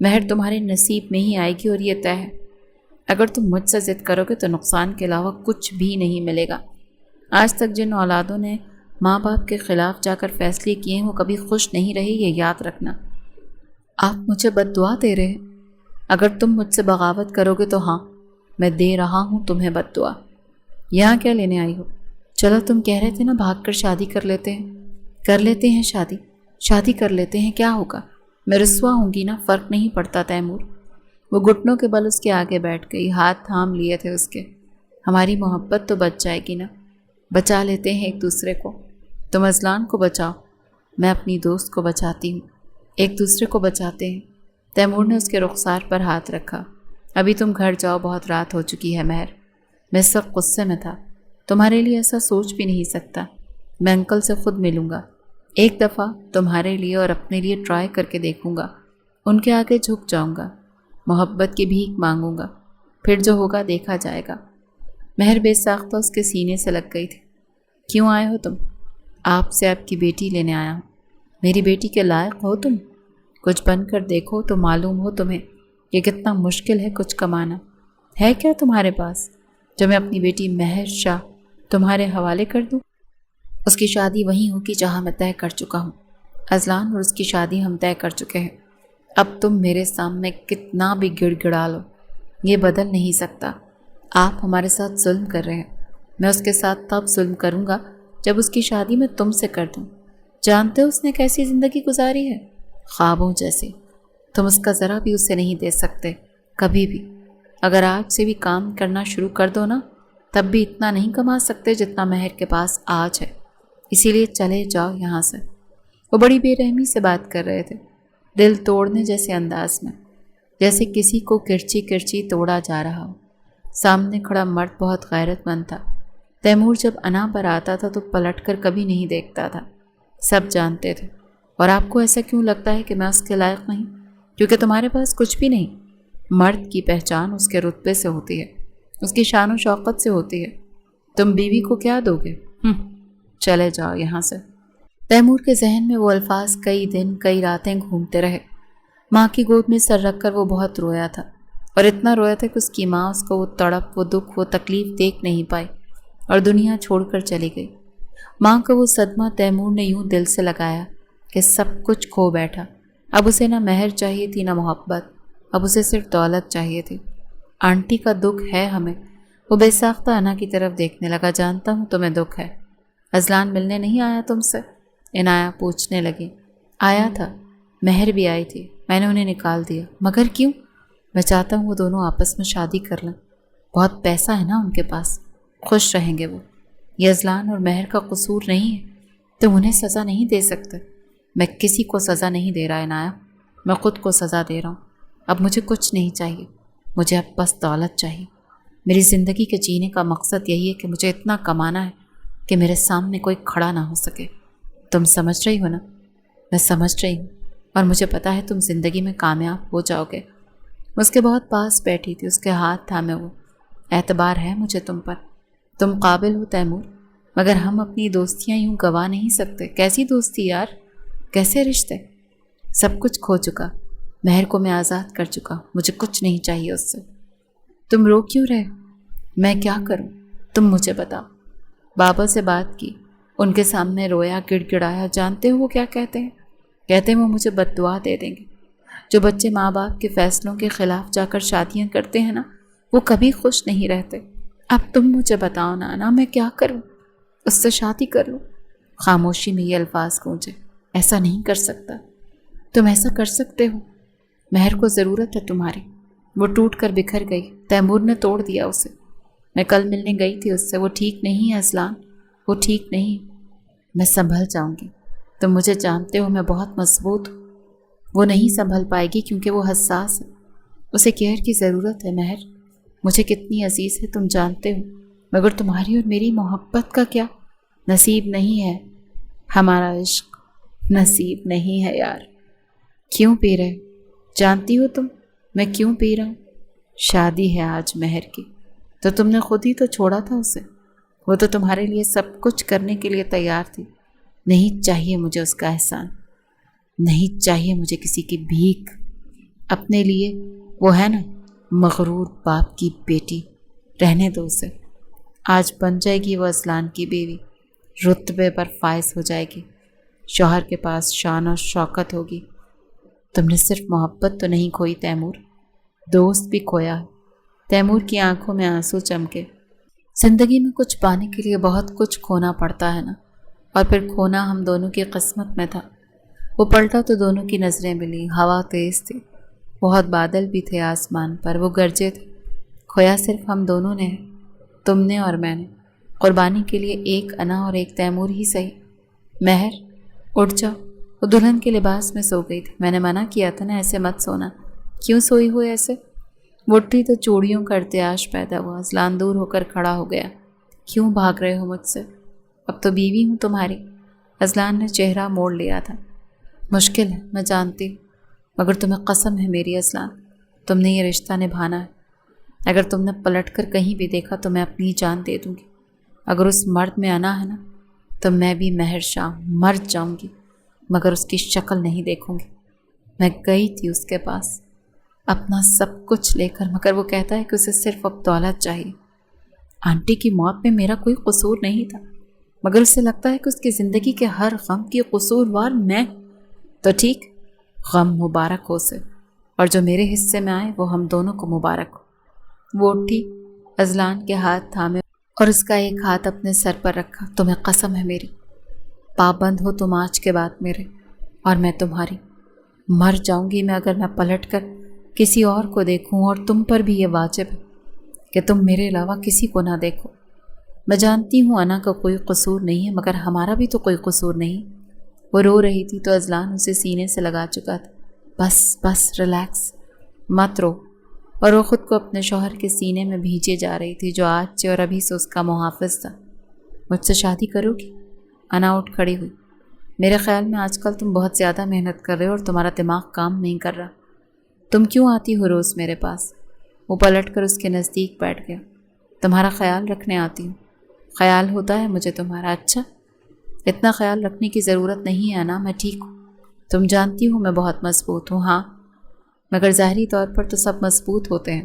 مہر تمہارے نصیب میں ہی آئے گی اور یہ طے ہے۔ اگر تم مجھ سے ضد کرو گے تو نقصان کے علاوہ کچھ بھی نہیں ملے گا۔ آج تک جن اولادوں نے ماں باپ کے خلاف جا کر فیصلے کیے ہیں وہ کبھی خوش نہیں رہی، یہ یاد رکھنا۔ آپ مجھے بد دعا دے رہے ہیں؟ اگر تم مجھ سے بغاوت کرو گے تو ہاں، میں دے رہا ہوں تمہیں بد دعا۔ یہاں کیا لینے آئی ہو؟ چلو تم کہہ رہے تھے نا بھاگ کر شادی کر لیتے ہیں شادی کر لیتے ہیں، کیا ہوگا؟ میں رسوا ہوں گی نا، فرق نہیں پڑتا تیمور۔ وہ گھٹنوں کے بل اس کے آگے بیٹھ گئی، ہاتھ تھام لیے تھے اس کے۔ ہماری محبت تو بچ جائے گی نا، بچا لیتے ہیں ایک دوسرے کو۔ تم اذلان کو بچاؤ، میں اپنی دوست کو بچاتی ہوں، ایک دوسرے کو بچاتے ہیں۔ تیمور نے اس کے رخسار پر ہاتھ رکھا۔ ابھی تم گھر جاؤ، بہت رات ہو چکی ہے مہر۔ میں اس وقت غصے میں تھا، تمہارے لیے ایسا سوچ بھی نہیں سکتا۔ میں انکل سے خود ملوں گا، ایک دفعہ تمہارے لیے اور اپنے لیے ٹرائی کر کے دیکھوں گا، ان کے آگے جھک جاؤں گا، محبت کی بھیک مانگوں گا، پھر جو ہوگا دیکھا جائے گا۔ مہر بے ساختہ اس کے سینے سے لگ گئی تھی۔ کیوں آئے ہو تم؟ آپ سے آپ کی بیٹی لینے آیا ہوں۔ میری بیٹی کے لائق ہو تم؟ کچھ بن کر دیکھو تو معلوم ہو تمہیں کہ کتنا مشکل ہے کچھ کمانا۔ ہے کیا تمہارے پاس جو میں اپنی بیٹی مہر شاہ تمہارے حوالے کر دوں؟ اس کی شادی وہیں ہوگی جہاں میں طے کر چکا ہوں۔ اذلان اور اس کی شادی ہم طے کر چکے ہیں۔ اب تم میرے سامنے کتنا بھی گڑ گڑا لو، یہ بدل نہیں سکتا۔ آپ ہمارے ساتھ ظلم کر رہے ہیں، میں اس کے ساتھ تب ظلم کروں گا جب اس کی شادی میں تم سے کر دوں۔ جانتے ہو اس نے کیسی زندگی گزاری ہے؟ خوابوں جیسی۔ تم اس کا ذرا بھی اسے نہیں دے سکتے، کبھی بھی۔ اگر آج سے بھی کام کرنا شروع کر دو نا، تب بھی اتنا نہیں کما سکتے جتنا مہر کے پاس آج ہے۔ اسی لیے چلے جاؤ یہاں سے۔ وہ بڑی بے رحمی سے بات کر رہے تھے، دل توڑنے جیسے انداز میں، جیسے کسی کو کرچی کرچی توڑا جا رہا ہو۔ سامنے کھڑا مرد بہت غیرت مند تھا۔ تیمور جب انا پر آتا تھا تو پلٹ کر کبھی نہیں دیکھتا تھا۔ سب جانتے تھے۔ اور آپ کو ایسا کیوں لگتا ہے کہ میں اس کے لائق نہیں؟ کیونکہ تمہارے پاس کچھ بھی نہیں۔ مرد کی پہچان اس کے رتبے سے ہوتی ہے، اس کی شان و شوکت سے ہوتی ہے۔ تم بیوی کو کیا دو گے؟ چلے جاؤ یہاں سے۔ تیمور کے ذہن میں وہ الفاظ کئی دن کئی راتیں گھومتے رہے۔ ماں کی گود میں سر رکھ کر وہ بہت رویا تھا، اور اتنا رویا تھا کہ اس کی ماں اس کو وہ تڑپ، وہ دکھ، وہ تکلیف دیکھ نہیں پائی اور دنیا چھوڑ کر چلی گئی۔ ماں کا وہ صدمہ تیمور نے یوں دل سے لگایا کہ سب کچھ کھو بیٹھا۔ اب اسے نہ مہر چاہیے تھی نہ محبت، اب اسے صرف دولت چاہیے تھی۔ آنٹی کا دکھ ہے ہمیں۔ وہ بے ساختہ انا کی طرف دیکھنے لگا۔ جانتا ہوں تمہیں دکھ ہے۔ اذلان ملنے نہیں آیا تم سے؟ عنایہ پوچھنے لگی۔ آیا تھا، مہر بھی آئی تھی، میں نے انہیں نکال دیا۔ مگر کیوں؟ میں چاہتا ہوں وہ دونوں آپس میں شادی کر لیں، بہت پیسہ ہے نا ان کے پاس، خوش رہیں گے وہ۔ یہ اذلان اور مہر کا قصور نہیں ہے، تم انہیں سزا نہیں دے سکتے۔ میں کسی کو سزا نہیں دے رہا عنایہ، میں خود کو سزا دے رہا ہوں۔ اب مجھے کچھ نہیں چاہیے، مجھے اب بس دولت چاہیے۔ میری زندگی کے جینے کا مقصد یہی ہے کہ مجھے اتنا کمانا ہے کہ میرے سامنے کوئی کھڑا نہ ہو سکے۔ تم سمجھ رہی ہو نا؟ میں سمجھ رہی ہوں، اور مجھے پتا ہے تم زندگی میں کامیاب ہو جاؤ گے۔ اس کے بہت پاس بیٹھی تھی، اس کے ہاتھ تھامے وہ۔ اعتبار ہے مجھے تم پر، تم قابل ہو تیمور، مگر ہم اپنی دوستیاں یوں گوا نہیں سکتے۔ کیسی دوستی یار، کیسے رشتے؟ سب کچھ کھو چکا، مہر کو میں آزاد کر چکا، مجھے کچھ نہیں چاہیے اس سے۔ تم رو کیوں رہے؟ میں کیا کروں، تم مجھے بتاؤ۔ بابا سے بات کی، ان کے سامنے رویا، گڑ گڑایا۔ جانتے ہو وہ کیا کہتے ہیں؟ کہتے ہیں وہ مجھے بد دعا دے دیں گے۔ جو بچے ماں باپ کے فیصلوں کے خلاف جا کر شادیاں کرتے ہیں نا، وہ کبھی خوش نہیں رہتے۔ اب تم مجھے بتاؤ نا میں کیا کروں؟ اس سے شادی کر لوں؟ خاموشی میں یہ الفاظ گونجے۔ ایسا نہیں کر سکتا، تم ایسا کر سکتے ہو؟ مہر کو ضرورت ہے تمہاری۔ وہ ٹوٹ کر بکھر گئی، تیمور نے توڑ دیا اسے۔ میں کل ملنے گئی تھی اس سے، وہ ٹھیک نہیں ہے اذلان، وہ ٹھیک نہیں۔ میں سنبھل جاؤں گی، تم مجھے جانتے ہو میں بہت مضبوط ہوں۔ وہ نہیں سنبھل پائے گی کیونکہ وہ حساس ہے، اسے کیئر کی ضرورت ہے۔ مہر مجھے کتنی عزیز ہے تم جانتے ہو، مگر تمہاری اور میری محبت کا کیا؟ نصیب نہیں ہے ہمارا عشق، نصیب نہیں ہے یار۔ کیوں پی رہے؟ جانتی ہو تم میں کیوں پی رہا ہوں؟ شادی ہے آج مہر کی، تو تم نے خود ہی تو چھوڑا تھا اسے۔ وہ تو تمہارے لیے سب کچھ کرنے کے لیے تیار تھی۔ نہیں چاہیے مجھے اس کا احسان، نہیں چاہیے مجھے کسی کی بھیک۔ اپنے لیے وہ ہے نا مغرور باپ کی بیٹی، رہنے دو اسے۔ آج بن جائے گی وہ اصلان کی بیوی، رتبے پر فائز ہو جائے گی، شوہر کے پاس شان و شوکت ہوگی۔ تم نے صرف محبت تو نہیں کھوئی تیمور، دوست بھی کھویا ہے۔ تیمور کی آنکھوں میں آنسو چمکے۔ زندگی میں کچھ پانے کے لیے بہت کچھ کھونا پڑتا ہے نا، اور پھر کھونا ہم دونوں کی قسمت میں تھا۔ وہ پلٹا تو دونوں کی نظریں ملی، ہوا تیز تھی، بہت بادل بھی تھے آسمان پر، وہ گرجے تھے۔ کھویا صرف ہم دونوں نے ہے، تم نے اور میں نے، قربانی کے لیے ایک انا اور ایک تیمور ہی صحیح۔ مہر اٹھ جاؤ، وہ دلہن کے لباس میں سو گئی تھی، میں نے منع کیا تھا نا ایسے مت سونا، کیوں سوئی ہوئے ایسے؟ وہ اٹھی تو چوڑیوں کا ارتعاش پیدا ہوا، اصلان دور ہو کر کھڑا ہو گیا۔ کیوں بھاگ رہے ہو مجھ سے؟ اب تو بیوی ہوں تمہاری۔ اصلان نے چہرہ موڑ لیا تھا۔ مشکل ہے میں جانتی ہوں، مگر تمہیں قسم ہے میری اصلان، تم نے یہ رشتہ نبھانا ہے۔ اگر تم نے پلٹ کر کہیں بھی دیکھا تو میں اپنی جان دے دوں گی۔ اگر اس مرد میں آنا ہے نا تو میں بھی مہر شاہ مر جاؤں گی، مگر اس کی شکل نہیں دیکھوں گی۔ میں گئی تھی اس کے پاس اپنا سب کچھ لے کر، مگر وہ کہتا ہے کہ اسے صرف اب دولت چاہیے۔ آنٹی کی موت میں میرا کوئی قصور نہیں تھا، مگر اسے لگتا ہے کہ اس کی زندگی کے ہر غم کی قصوروار میں۔ تو ٹھیک، غم مبارک ہو اسے، اور جو میرے حصے میں آئے وہ ہم دونوں کو مبارک ہو۔ وہ اٹھی، اذلان کے ہاتھ تھامے اور اس کا ایک ہاتھ اپنے سر پر رکھا۔ تمہیں قسم ہے میری، پابند ہو تم آج کے بعد میرے، اور میں تمہاری۔ مر جاؤں گی میں اگر میں پلٹ کر کسی اور کو دیکھوں، اور تم پر بھی یہ واجب ہے کہ تم میرے علاوہ کسی کو نہ دیکھو۔ میں جانتی ہوں انا کا کوئی قصور نہیں ہے، مگر ہمارا بھی تو کوئی قصور نہیں۔ وہ رو رہی تھی تو اذلان اسے سینے سے لگا چکا تھا۔ بس بس ریلیکس، مت رو۔ اور وہ خود کو اپنے شوہر کے سینے میں بھیجے جا رہی تھی جو آج سے اور ابھی سے اس کا محافظ تھا۔ مجھ سے شادی کرو گی؟ انا اٹھ کھڑی ہوئی۔ میرے خیال میں آج کل تم بہت زیادہ محنت کر رہے ہو اور تمہارا دماغ کام نہیں کر رہا۔ تم کیوں آتی ہو روز میرے پاس؟ وہ پلٹ کر اس کے نزدیک بیٹھ گیا۔ تمہارا خیال رکھنے آتی ہوں۔ خیال ہوتا ہے مجھے تمہارا؟ اچھا، اتنا خیال رکھنے کی ضرورت نہیں ہے نا، میں ٹھیک ہوں۔ تم جانتی ہو میں بہت مضبوط ہوں، ہاں، مگر ظاہری طور پر تو سب مضبوط ہوتے ہیں۔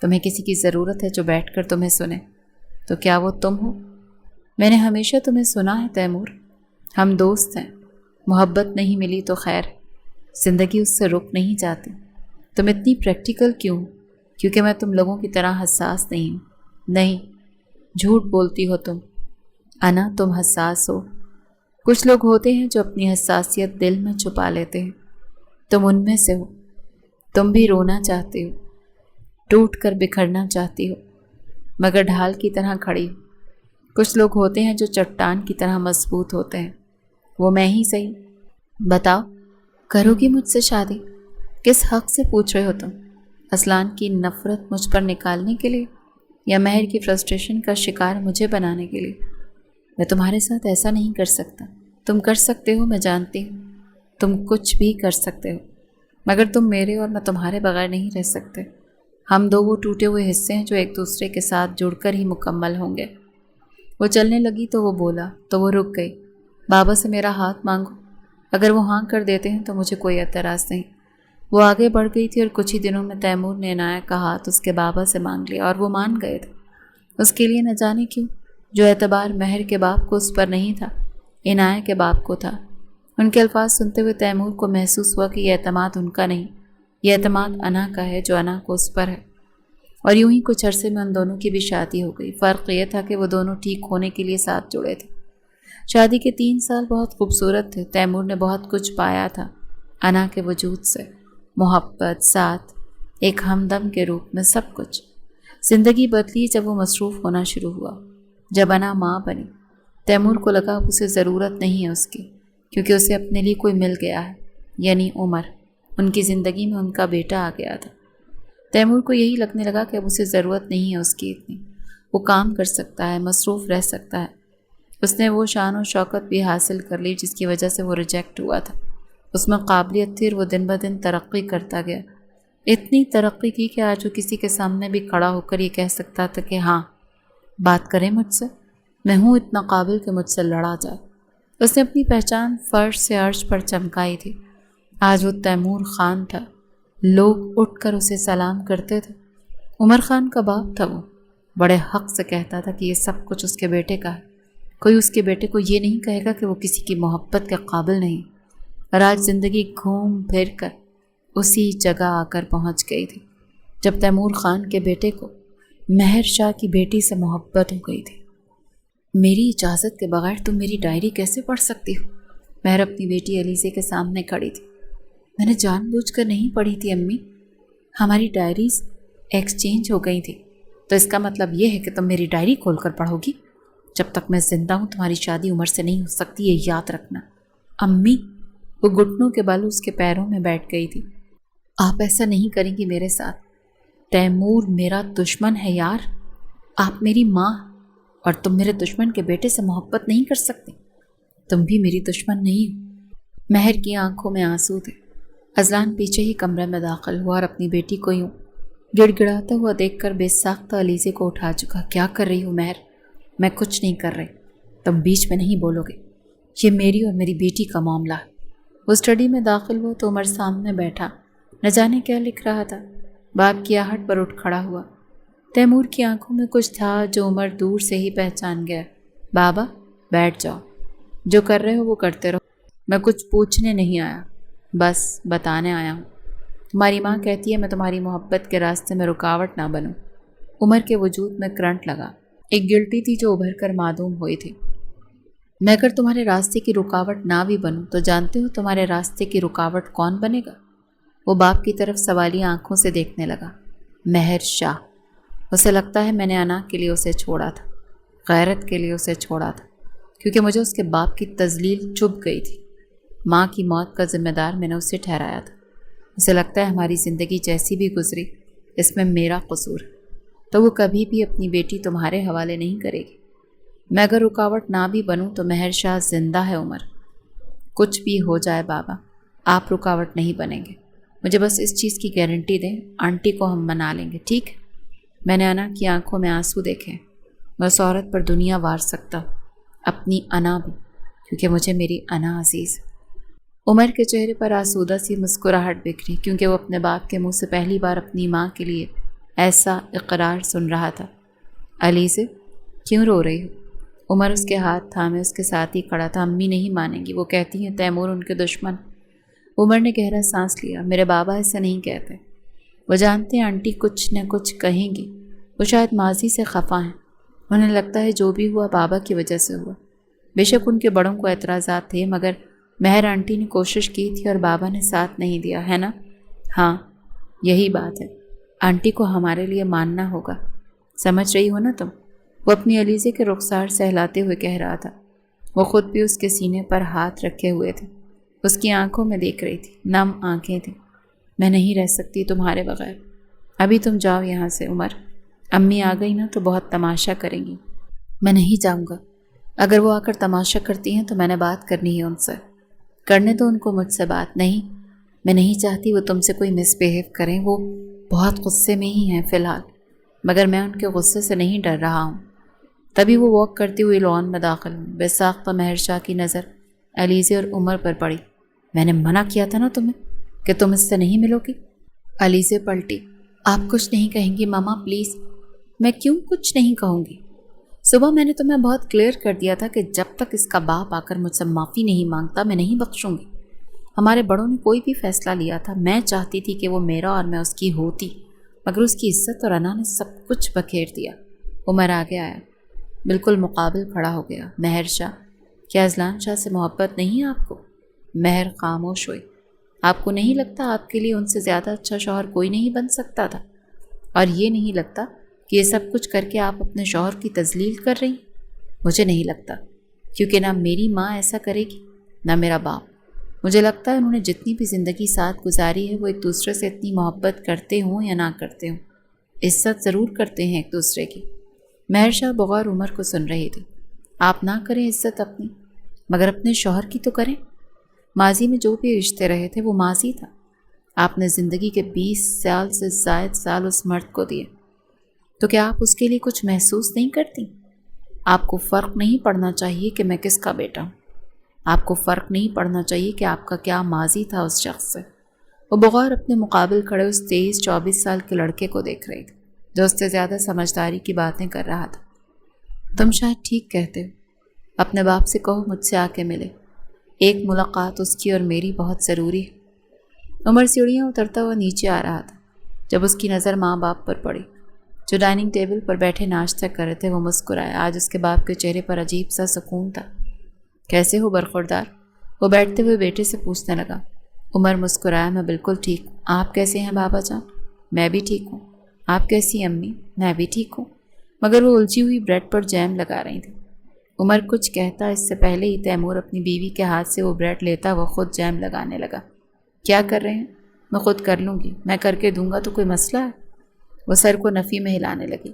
تمہیں کسی کی ضرورت ہے جو بیٹھ کر تمہیں سنے، تو کیا وہ تم ہو؟ میں نے ہمیشہ تمہیں سنا ہے تیمور، ہم دوست ہیں، محبت نہیں ملی تو خیر، زندگی اس سے رک نہیں جاتی۔ تم اتنی پریکٹیکل کیوں؟ کیونکہ میں تم لوگوں کی طرح حساس نہیں ہوں۔ نہیں، جھوٹ بولتی ہو تم انا، تم حساس ہو۔ کچھ لوگ ہوتے ہیں جو اپنی حساسیت دل میں چھپا لیتے ہیں، تم ان میں سے ہو۔ تم بھی رونا چاہتے ہو، ٹوٹ کر بکھرنا چاہتی ہو، مگر ڈھال کی طرح کھڑی ہو۔ کچھ لوگ ہوتے ہیں جو چٹان کی طرح مضبوط ہوتے ہیں، وہ میں ہی صحیح۔ بتاؤ، کرو گی مجھ سے شادی؟ کس حق سے پوچھ رہے ہو تم؟ اصلان کی نفرت مجھ پر نکالنے کے لیے، یا مہر کی فرسٹریشن کا شکار مجھے بنانے کے لیے؟ میں تمہارے ساتھ ایسا نہیں کر سکتا۔ تم کر سکتے ہو، میں جانتی ہوں، تم کچھ بھی کر سکتے ہو، مگر تم میرے اور میں تمہارے بغیر نہیں رہ سکتے۔ ہم دو وہ ٹوٹے ہوئے حصے ہیں جو ایک دوسرے کے ساتھ جڑ کر ہی مکمل ہوں گے۔ وہ چلنے لگی تو وہ بولا تو وہ رک گئی۔ بابا سے میرا ہاتھ مانگو، اگر وہ ہاں کر دیتے ہیں تو مجھے کوئی اعتراض نہیں۔ وہ آگے بڑھ گئی تھی اور کچھ ہی دنوں میں تیمور نے عنایہ کا ہاتھ اس کے بابا سے مانگ لیا، اور وہ مان گئے تھے۔ اس کے لیے نہ جانے کیوں، جو اعتبار مہر کے باپ کو اس پر نہیں تھا، عنایہ کے باپ کو تھا۔ ان کے الفاظ سنتے ہوئے تیمور کو محسوس ہوا کہ یہ اعتماد ان کا نہیں، یہ اعتماد انا کا ہے جو انا کو اس پر ہے۔ اور یوں ہی کچھ عرصے میں ان دونوں کی بھی شادی ہو گئی۔ فرق یہ تھا کہ وہ دونوں ٹھیک ہونے کے لیے ساتھ جڑے تھے۔ شادی کے 3 سال بہت خوبصورت تھے۔ تیمور نے بہت کچھ پایا تھا انا کے وجود سے، محبت، ساتھ، ایک ہمدم کے روپ میں سب کچھ۔ زندگی بدلی جب وہ مصروف ہونا شروع ہوا، جب انا ماں بنی۔ تیمور کو لگا اب اسے ضرورت نہیں ہے اس کی، کیونکہ اسے اپنے لیے کوئی مل گیا ہے، یعنی عمر۔ ان کی زندگی میں ان کا بیٹا آ گیا تھا۔ تیمور کو یہی لگنے لگا کہ اب اسے ضرورت نہیں ہے اس کی اتنی، وہ کام کر سکتا ہے، مصروف رہ سکتا ہے۔ اس نے وہ شان و شوکت بھی حاصل کر لی جس کی وجہ سے وہ ریجیکٹ ہوا تھا۔ اس میں قابلیت تھی اور وہ دن بدن ترقی کرتا گیا۔ اتنی ترقی کی کہ آج وہ کسی کے سامنے بھی کھڑا ہو کر یہ کہہ سکتا تھا کہ ہاں، بات کریں مجھ سے، میں ہوں اتنا قابل کہ مجھ سے لڑا جائے۔ اس نے اپنی پہچان فرش سے عرش پر چمکائی تھی۔ آج وہ تیمور خان تھا، لوگ اٹھ کر اسے سلام کرتے تھے۔ عمر خان کا باپ تھا وہ، بڑے حق سے کہتا تھا کہ یہ سب کچھ اس کے بیٹے کا ہے۔ کوئی اس کے بیٹے کو یہ نہیں کہے گا کہ وہ کسی کی محبت کے قابل نہیں۔ اور آج زندگی گھوم پھر کر اسی جگہ آ کر پہنچ گئی تھی جب تیمور خان کے بیٹے کو مہر شاہ کی بیٹی سے محبت ہو گئی تھی۔ میری اجازت کے بغیر تم میری ڈائری کیسے پڑھ سکتی ہو؟ مہر اپنی بیٹی علیزے کے سامنے کھڑی تھی۔ میں نے جان بوجھ کر نہیں پڑھی تھی امی، ہماری ڈائریز ایکسچینج ہو گئی تھی، تو اس کا مطلب یہ ہے کہ تم میری ڈائری کھول کر پڑھو گی؟ جب تک میں زندہ ہوں تمہاری شادی عمر سے نہیں ہو سکتی، یہ یاد رکھنا۔ امی، وہ گھٹنوں کے بل اس کے پیروں میں بیٹھ گئی تھی۔ آپ ایسا نہیں کریں گی میرے ساتھ۔ تیمور میرا دشمن ہے یار، آپ میری ماں، اور تم میرے دشمن کے بیٹے سے محبت نہیں کر سکتے۔ تم بھی میری دشمن نہیں ہو۔ مہر کی آنکھوں میں آنسو تھے۔ اذلان پیچھے ہی کمرے میں داخل ہوا اور اپنی بیٹی کو یوں گڑ گڑاتا ہوا دیکھ کر بے ساختہ علیزے کو اٹھا چکا۔ کیا کر رہی ہو مہر؟ میں کچھ نہیں کر رہی، تم بیچ میں نہیں بولو گے، یہ میری اور میری بیٹی کا معاملہ ہے۔ وہ اسٹڈی میں داخل ہوا تو عمر سامنے بیٹھا نہ جانے کیا لکھ رہا تھا۔ باپ کی آہٹ پر اٹھ کھڑا ہوا۔ تیمور کی آنکھوں میں کچھ تھا جو عمر دور سے ہی پہچان گیا۔ بابا بیٹھ جاؤ، جو کر رہے ہو وہ کرتے رہو، میں کچھ پوچھنے نہیں آیا، بس بتانے آیا ہوں۔ تمہاری ماں کہتی ہے میں تمہاری محبت کے راستے میں رکاوٹ نہ بنوں۔ عمر کے وجود میں کرنٹ لگا، ایک گلٹی تھی جو ابھر کر معدوم ہوئی تھی۔ میں اگر تمہارے راستے کی رکاوٹ نہ بھی بنوں تو جانتے ہو تمہارے راستے کی رکاوٹ کون بنے گا؟ وہ باپ کی طرف سوالی آنکھوں سے دیکھنے لگا۔ مہر شاہ۔ اسے لگتا ہے میں نے انا کے لیے اسے چھوڑا تھا، غیرت کے لیے اسے چھوڑا تھا، کیونکہ مجھے اس کے باپ کی تذلیل چبھ گئی تھی۔ ماں کی موت کا ذمہ دار میں نے اسے ٹھہرایا تھا۔ اسے لگتا ہے ہماری زندگی جیسی بھی گزری اس میں میرا قصور ہے، تو وہ کبھی بھی اپنی بیٹی تمہارے حوالے نہیں کرے گی۔ میں اگر رکاوٹ نہ بھی بنوں تو مہر شاہ زندہ ہے عمر۔ کچھ بھی ہو جائے بابا، آپ رکاوٹ نہیں بنیں گے۔ مجھے بس اس چیز کی گارنٹی دیں، آنٹی کو ہم منا لیں گے، ٹھیک ہے؟ میں نے انا کی آنکھوں میں آنسو دیکھے۔ میں اس عورت پر دنیا وار سکتا ہوں، اپنی انا بھی، کیونکہ مجھے میری انا عزیز ہے۔ عمر کے چہرے پر آسودہ سی مسکراہٹ بکھری، کیونکہ وہ اپنے باپ کے منہ سے پہلی بار اپنی ماں کے لیے ایسا اقرار سن رہا تھا۔ علیزے، کیوں رو رہی ہو؟ عمر اس کے ہاتھ تھامے اس کے ساتھ ہی کھڑا تھا۔ امی نہیں مانیں گی، وہ کہتی ہیں تیمور ان کے دشمن۔ عمر نے گہرا سانس لیا۔ میرے بابا ایسا نہیں کہتے، وہ جانتے ہیں آنٹی کچھ نہ کچھ کہیں گی، وہ شاید ماضی سے خفا ہیں، انہیں لگتا ہے جو بھی ہوا بابا کی وجہ سے ہوا۔ بے شک ان کے بڑوں کو اعتراضات تھے، مگر مہر آنٹی نے کوشش کی تھی اور بابا نے ساتھ نہیں دیا، ہے نا؟ ہاں یہی بات ہے، آنٹی کو ہمارے لیے ماننا ہوگا، سمجھ رہی ہو نا تم؟ وہ اپنی علیزے کے رخسار سہلاتے ہوئے کہہ رہا تھا۔ وہ خود بھی اس کے سینے پر ہاتھ رکھے ہوئے تھے، اس کی آنکھوں میں دیکھ رہی تھی، نم آنکھیں تھیں۔ میں نہیں رہ سکتی تمہارے بغیر، ابھی تم جاؤ یہاں سے عمر، امی آ گئی نا تو بہت تماشا کریں گی۔ میں نہیں جاؤں گا، اگر وہ آ کر تماشا کرتی ہیں تو میں نے بات کرنی ہے ان سے، کرنے تو ان کو مجھ سے بات نہیں، میں نہیں چاہتی وہ تم سے کوئی مس بیہیو کریں، وہ بہت غصے میں ہی ہیں فی الحال، مگر میں ان کے غصے سے نہیں ڈر رہا ہوں۔ تبھی وہ واک کرتی ہوئی لان میں داخل ہوئی۔ بے ساختہ مہر شاہ کی نظر علیزے اور عمر پر پڑی۔ میں نے منع کیا تھا نا تمہیں کہ تم اس سے نہیں ملو گی۔ علیزے پلٹی۔ آپ کچھ نہیں کہیں گی ماما پلیز؟ میں کیوں کچھ نہیں کہوں گی؟ صبح میں نے تمہیں بہت کلیئر کر دیا تھا کہ جب تک اس کا باپ آ کر مجھ سے معافی نہیں مانگتا میں نہیں بخشوں گی۔ ہمارے بڑوں نے کوئی بھی فیصلہ لیا تھا، میں چاہتی تھی کہ وہ میرا اور میں اس کی ہوتی، مگر اس کی عزت اور انا نے سب کچھ بکھیر دیا۔ عمر آگے آیا، بالکل مقابل کھڑا ہو گیا۔ مہر شاہ، کیا اذلان شاہ سے محبت نہیں ہے آپ کو؟ مہر خاموش ہوئی۔ آپ کو نہیں لگتا آپ کے لیے ان سے زیادہ اچھا شوہر کوئی نہیں بن سکتا تھا؟ اور یہ نہیں لگتا کہ یہ سب کچھ کر کے آپ اپنے شوہر کی تذلیل کر رہی؟ مجھے نہیں لگتا، کیونکہ نہ میری ماں ایسا کرے گی نہ میرا باپ۔ مجھے لگتا ہے انہوں نے جتنی بھی زندگی ساتھ گزاری ہے وہ ایک دوسرے سے اتنی محبت کرتے ہوں یا نہ کرتے ہوں، عزت ضرور کرتے ہیں ایک دوسرے کی۔ مہر شاہ بغور عمر کو سن رہی تھی۔ آپ نہ کریں عزت اپنی، مگر اپنے شوہر کی تو کریں۔ ماضی میں جو بھی رشتے رہے تھے وہ ماضی تھا، آپ نے زندگی کے 20 سال سے زائد سال اس مرد کو دیے، تو کیا آپ اس کے لیے کچھ محسوس نہیں کرتی؟ آپ کو فرق نہیں پڑنا چاہیے کہ میں کس کا بیٹا ہوں، آپ کو فرق نہیں پڑنا چاہیے کہ آپ کا کیا ماضی تھا اس شخص سے۔ وہ بغور اپنے مقابل کھڑے اس 23-24 سال کے لڑکے کو دیکھ رہی تھی جو اس سے زیادہ سمجھداری کی باتیں کر رہا تھا۔ تم شاید ٹھیک کہتے ہو، اپنے باپ سے کہو مجھ سے آ کے ملے، ایک ملاقات اس کی اور میری بہت ضروری ہے۔ عمر سیڑھیاں اترتا ہوا نیچے آ رہا تھا جب اس کی نظر ماں باپ پر پڑی جو ڈائننگ ٹیبل پر بیٹھے ناشتہ کر رہے تھے۔ وہ مسکرایا، آج اس کے باپ کے چہرے پر عجیب سا سکون تھا۔ کیسے ہو برخوردار؟ وہ بیٹھتے ہوئے بیٹے سے پوچھنے لگا۔ عمر مسکرایا، میں بالکل ٹھیک ہوں، آپ کیسے ہیں بابا جان؟ میں بھی ٹھیک ہوں۔ آپ کیسی امی؟ میں بھی ٹھیک ہوں۔ مگر وہ الجھی ہوئی بریڈ پر جیم لگا رہی تھی۔ عمر کچھ کہتا اس سے پہلے ہی تیمور اپنی بیوی کے ہاتھ سے وہ بریڈ لیتا وہ خود جیم لگانے لگا۔ کیا کر رہے ہیں؟ میں خود کر لوں گی، میں کر کے دوں گا تو کوئی مسئلہ ہے؟ وہ سر کو نفی میں ہلانے لگی۔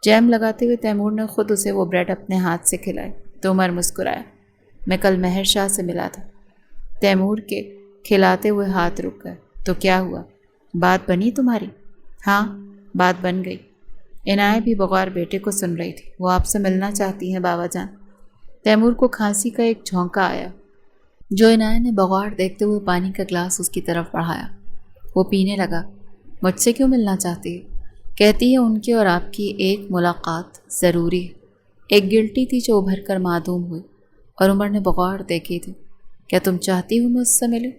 جیم لگاتے ہوئے تیمور نے خود اسے وہ بریڈ اپنے ہاتھ سے کھلائے تو عمر مسکرایا۔ میں کل مہر شاہ سے ملا تھا۔ تیمور کے کھلاتے ہوئے ہاتھ رک گئے۔ تو کیا ہوا؟ بات بنی تمہاری؟ ہاں، بات بن گئی۔ عنایت بھی بغیر بیٹے کو سن رہی تھی۔ وہ آپ سے ملنا چاہتی ہیں بابا جان۔ تیمور کو کھانسی کا ایک جھونکا آیا جو عنایت نے بغیر دیکھتے ہوئے پانی کا گلاس اس کی طرف بڑھایا۔ وہ پینے لگا۔ مجھ سے کیوں ملنا چاہتی ہے؟ کہتی ہے ان کی اور آپ کی ایک ملاقات ضروری ہے۔ ایک گلٹی تھی جو ابھر کر معدوم ہوئی اور عمر نے بغور دیکھی تھی۔ کیا تم چاہتی ہو میں اس سے ملوں؟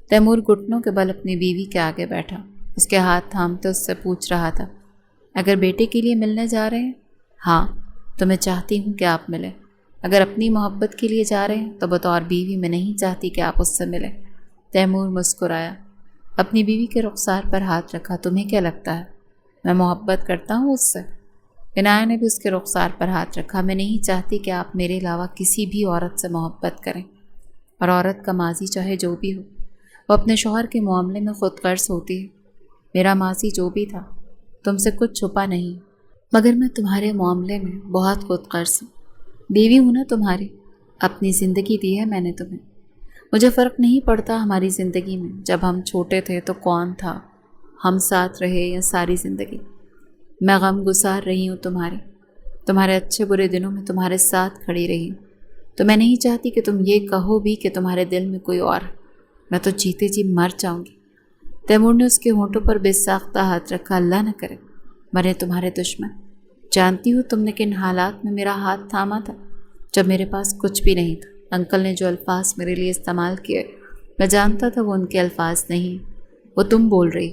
تیمور گھٹنوں کے بل اپنی بیوی کے آگے بیٹھا، اس کے ہاتھ تھامتے اس سے پوچھ رہا تھا، اگر بیٹے کے لیے ملنے جا رہے ہیں؟ ہاں، تو میں چاہتی ہوں کہ آپ ملیں۔ اگر اپنی محبت کے لیے جا رہے ہیں تو بطور بیوی میں نہیں چاہتی کہ آپ اس سے ملیں۔ تیمور مسکرایا، اپنی بیوی کے رخسار پر ہاتھ رکھا۔ تمہیں کیا لگتا ہے میں محبت کرتا ہوں اس سے؟ عنایت نے بھی اس کے رخسار پر ہاتھ رکھا۔ میں نہیں چاہتی کہ آپ میرے علاوہ کسی بھی عورت سے محبت کریں، اور عورت کا ماضی چاہے جو بھی ہو وہ اپنے شوہر کے معاملے میں خود غرض ہوتی ہے۔ میرا ماضی جو بھی تھا تم سے کچھ چھپا نہیں، مگر میں تمہارے معاملے میں بہت خود غرض ہوں۔ بیوی ہوں نا تمہاری، اپنی زندگی دی ہے میں نے تمہیں۔ مجھے فرق نہیں پڑتا ہماری زندگی میں جب ہم چھوٹے تھے تو کون تھا، ہم ساتھ رہے یا ساری زندگی۔ میں غم گسار رہی ہوں تمہارے اچھے برے دنوں میں تمہارے ساتھ کھڑی رہی ہوں۔ تو میں نہیں چاہتی کہ تم یہ کہو بھی کہ تمہارے دل میں کوئی اور، میں تو جیتے جی مر جاؤں گی۔ تیمور نے اس کے ہونٹوں پر بے ساختہ ہاتھ رکھا۔ اللہ نہ کرے مرے تمہارے دشمن۔ جانتی ہو تم نے کن حالات میں میرا ہاتھ تھاما تھا، جب میرے پاس کچھ بھی نہیں تھا۔ انکل نے جو الفاظ میرے لیے استعمال کیے میں جانتا تھا وہ ان کے الفاظ نہیں، وہ تم بول رہی،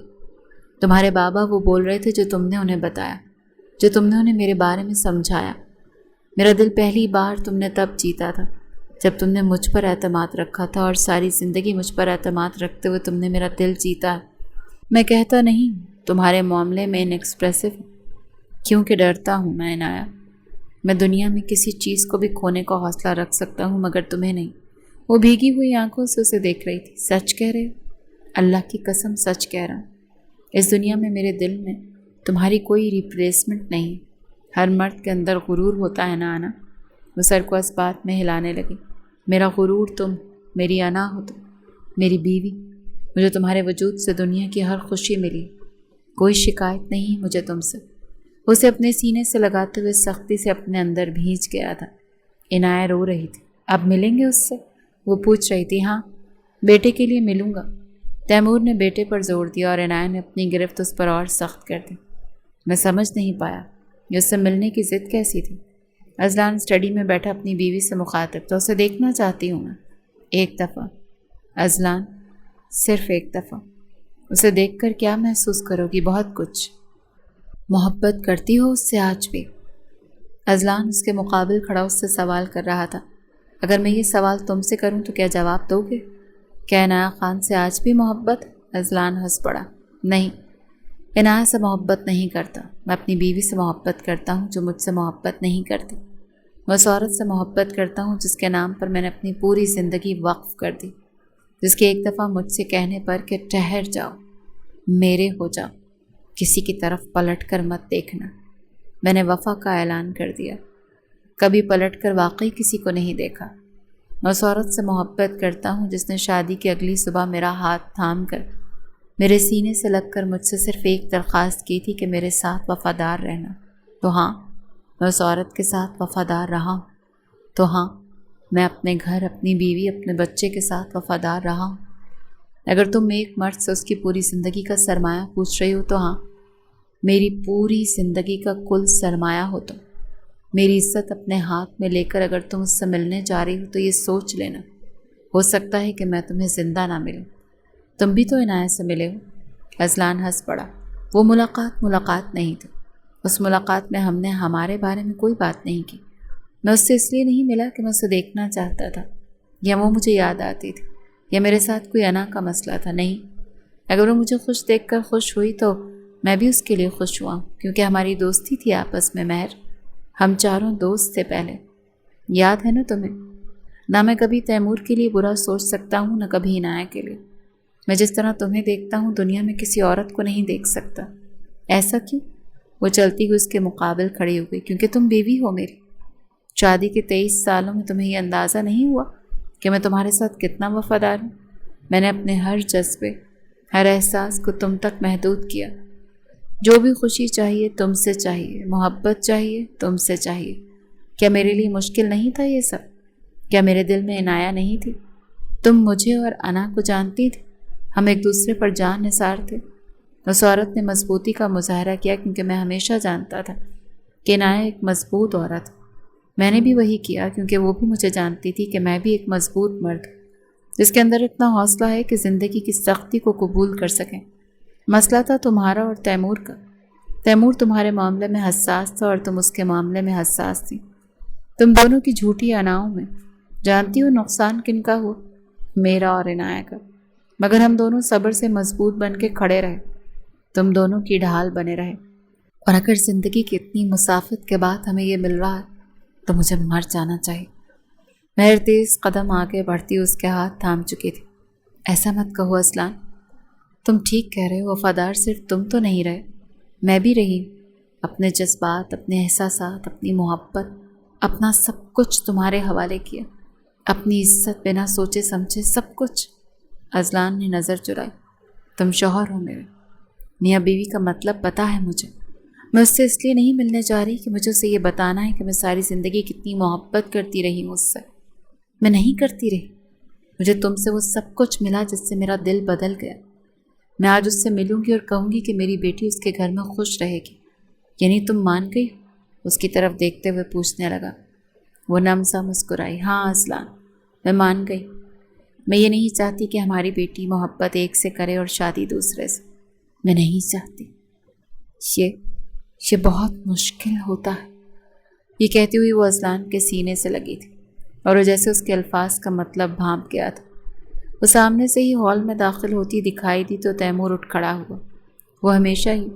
تمہارے بابا وہ بول رہے تھے جو تم نے انہیں بتایا، جو تم نے انہیں میرے بارے میں سمجھایا۔ میرا دل پہلی بار تم نے تب جیتا تھا جب تم نے مجھ پر اعتماد رکھا تھا، اور ساری زندگی مجھ پر اعتماد رکھتے ہوئے تم نے میرا دل جیتا ہے۔ میں کہتا نہیں تمہارے معاملے میں انیکسپریسو ہوں، کیونکہ ڈرتا ہوں میں عنایت۔ میں دنیا میں کسی چیز کو بھی کھونے کا حوصلہ رکھ سکتا ہوں مگر تمہیں نہیں۔ وہ بھیگی ہوئی آنکھوں سے اسے دیکھ رہی تھی۔ سچ کہہ رہے ہو؟ اللہ کی قسم سچ کہہ رہا ہوں۔ اس دنیا میں میرے دل میں تمہاری کوئی ریپلیسمنٹ نہیں۔ ہر مرد کے اندر غرور ہوتا ہے نا انا۔ وہ سر کو اس بات میں ہلانے لگی۔ میرا غرور تم، میری انا ہو تم، میری بیوی۔ مجھے تمہارے وجود سے دنیا کی ہر خوشی ملی، کوئی شکایت نہیں مجھے تم سے۔ اسے اپنے سینے سے لگاتے ہوئے سختی سے اپنے اندر بھینچ گیا تھا۔ عنایت رو رہی تھی۔ اب ملیں گے اس سے؟ وہ پوچھ رہی تھی۔ ہاں، بیٹے کے لیے ملوں گا۔ تیمور نے بیٹے پر زور دیا اور عنایت نے اپنی گرفت اس پر اور سخت کر دی۔ میں سمجھ نہیں پایا یہ اس سے ملنے کی ضد کیسی تھی۔ اذلان اسٹڈی میں بیٹھا اپنی بیوی سے مخاطب، تو اسے دیکھنا چاہتی ہوں میں، ایک دفعہ۔ اذلان، صرف ایک دفعہ؟ اسے دیکھ کر کیا محسوس کرو گی؟ بہت کچھ۔ محبت کرتی ہو اس سے آج بھی؟ اذلان اس کے مقابل کھڑا اس سے سوال کر رہا تھا۔ اگر میں یہ سوال تم سے کروں تو کیا جواب دو گے؟ کیا عنایت خان سے آج بھی محبت؟ اذلان ہنس پڑا۔ نہیں، عنایت سے محبت نہیں کرتا، میں اپنی بیوی سے محبت کرتا ہوں جو مجھ سے محبت نہیں کرتی۔ میں اس عورت سے محبت کرتا ہوں جس کے نام پر میں نے اپنی پوری زندگی وقف کر دی، جس کے ایک دفعہ مجھ سے کہنے پر کہ ٹھہر جاؤ، میرے ہو جاؤ، کسی کی طرف پلٹ کر مت دیکھنا، میں نے وفا کا اعلان کر دیا۔ کبھی پلٹ کر واقعی کسی کو نہیں دیکھا۔ میں اس عورت سے محبت کرتا ہوں جس نے شادی کی اگلی صبح میرا ہاتھ تھام کر میرے سینے سے لگ کر مجھ سے صرف ایک درخواست کی تھی کہ میرے ساتھ وفادار رہنا۔ تو ہاں، میں اس عورت کے ساتھ وفادار رہا ہوں۔ تو ہاں، میں اپنے گھر، اپنی بیوی، اپنے بچے کے ساتھ وفادار رہا ہوں۔ اگر تم ایک مرد سے اس کی پوری زندگی کا سرمایہ پوچھ رہی ہو تو ہاں، میری پوری زندگی کا کل سرمایہ ہو تم۔ میری عزت اپنے ہاتھ میں لے کر اگر تم اس سے ملنے جا رہی ہو تو یہ سوچ لینا، ہو سکتا ہے کہ میں تمہیں زندہ نہ ملوں۔ تم بھی تو عنایت سے ملے ہو۔ اذلان ہنس پڑا۔ وہ ملاقات نہیں تھی۔ اس ملاقات میں ہم نے ہمارے بارے میں کوئی بات نہیں کی۔ میں اس سے اس لیے نہیں ملا کہ میں اسے دیکھنا چاہتا تھا یا وہ مجھے یاد آتی تھی یا میرے ساتھ کوئی انا کا مسئلہ تھا، نہیں۔ اگر وہ مجھے خوش دیکھ کر خوش ہوئی تو میں بھی اس کے لیے خوش ہوا، کیونکہ ہماری دوستی تھی آپس میں مہر۔ ہم چاروں دوست تھے پہلے، یاد ہے نا تمہیں؟ نہ میں کبھی تیمور کے لیے برا سوچ سکتا ہوں، نہ کبھی عنایت کے لیے۔ میں جس طرح تمہیں دیکھتا ہوں دنیا میں کسی عورت کو نہیں دیکھ سکتا۔ ایسا کیوں؟ وہ چلتی ہوئی اس کے مقابل کھڑی ہو گئی۔ کیونکہ تم بیوی ہو میری۔ شادی کے 23 سالوں میں تمہیں یہ اندازہ نہیں ہوا کہ میں تمہارے ساتھ کتنا وفادار ہوں؟ میں نے اپنے ہر جذبے، ہر احساس کو تم تک محدود کیا۔ جو بھی خوشی چاہیے تم سے چاہیے، محبت چاہیے تم سے چاہیے۔ کیا میرے لیے مشکل نہیں تھا یہ سب؟ کیا میرے دل میں عنایت نہیں تھی؟ تم مجھے اور انا کو جانتی تھی۔ ہم ایک دوسرے پر جان نثار تھے۔ اس عورت نے مضبوطی کا مظاہرہ کیا کیونکہ میں ہمیشہ جانتا تھا کہ عنایت ایک مضبوط عورت۔ میں نے بھی وہی کیا کیونکہ وہ بھی مجھے جانتی تھی کہ میں بھی ایک مضبوط مرد جس کے اندر اتنا حوصلہ ہے کہ زندگی کی سختی کو قبول کر سکیں۔ مسئلہ تھا تمہارا اور تیمور کا۔ تیمور تمہارے معاملے میں حساس تھا اور تم اس کے معاملے میں حساس تھی۔ تم دونوں کی جھوٹی اناؤں میں جانتی ہو نقصان کن کا ہوا؟ میرا اور عنایت کا۔ مگر ہم دونوں صبر سے مضبوط بن کے کھڑے رہے، تم دونوں کی ڈھال بنے رہے۔ اور اگر زندگی کی اتنی مسافت کے بعد ہمیں یہ مل رہا ہے تو مجھے مر جانا چاہیے۔ مہر تیز قدم آگے بڑھتی اس کے ہاتھ تھام چکی تھی۔ ایسا مت کہو اذلان، تم ٹھیک کہہ رہے ہو۔ وفادار صرف تم تو نہیں رہے، میں بھی رہی۔ اپنے جذبات، اپنے احساسات، اپنی محبت، اپنا سب کچھ تمہارے حوالے کیا۔ اپنی عزت بنا سوچے سمجھے، سب کچھ۔ اذلان نے نظر چرائی۔ تم شوہر ہو میرے، میاں بیوی کا مطلب پتہ ہے مجھے۔ میں اس سے اس لیے نہیں ملنے جا رہی کہ مجھے اسے یہ بتانا ہے کہ میں ساری زندگی کتنی محبت کرتی رہی ہوں اس سے۔ میں نہیں کرتی رہی۔ مجھے تم سے وہ سب کچھ ملا جس سے میرا دل بدل گیا۔ میں آج اس سے ملوں گی اور کہوں گی کہ میری بیٹی اس کے گھر میں خوش رہے گی۔ یعنی تم مان گئی؟ اس کی طرف دیکھتے ہوئے پوچھنے لگا۔ وہ نم سا مسکرائی۔ ہاں اذلان، میں مان گئی۔ میں یہ نہیں چاہتی کہ ہماری بیٹی محبت ایک سے کرے اور شادی دوسرے سے۔ میں نہیں چاہتی۔ یہ بہت مشکل ہوتا ہے۔ یہ کہتی ہوئی وہ اذلان کے سینے سے لگی تھی اور وہ جیسے اس کے الفاظ کا مطلب بھانپ گیا تھا۔ وہ سامنے سے ہی ہال میں داخل ہوتی دکھائی دی تو تیمور اٹھ کھڑا ہوا۔ وہ ہمیشہ ہی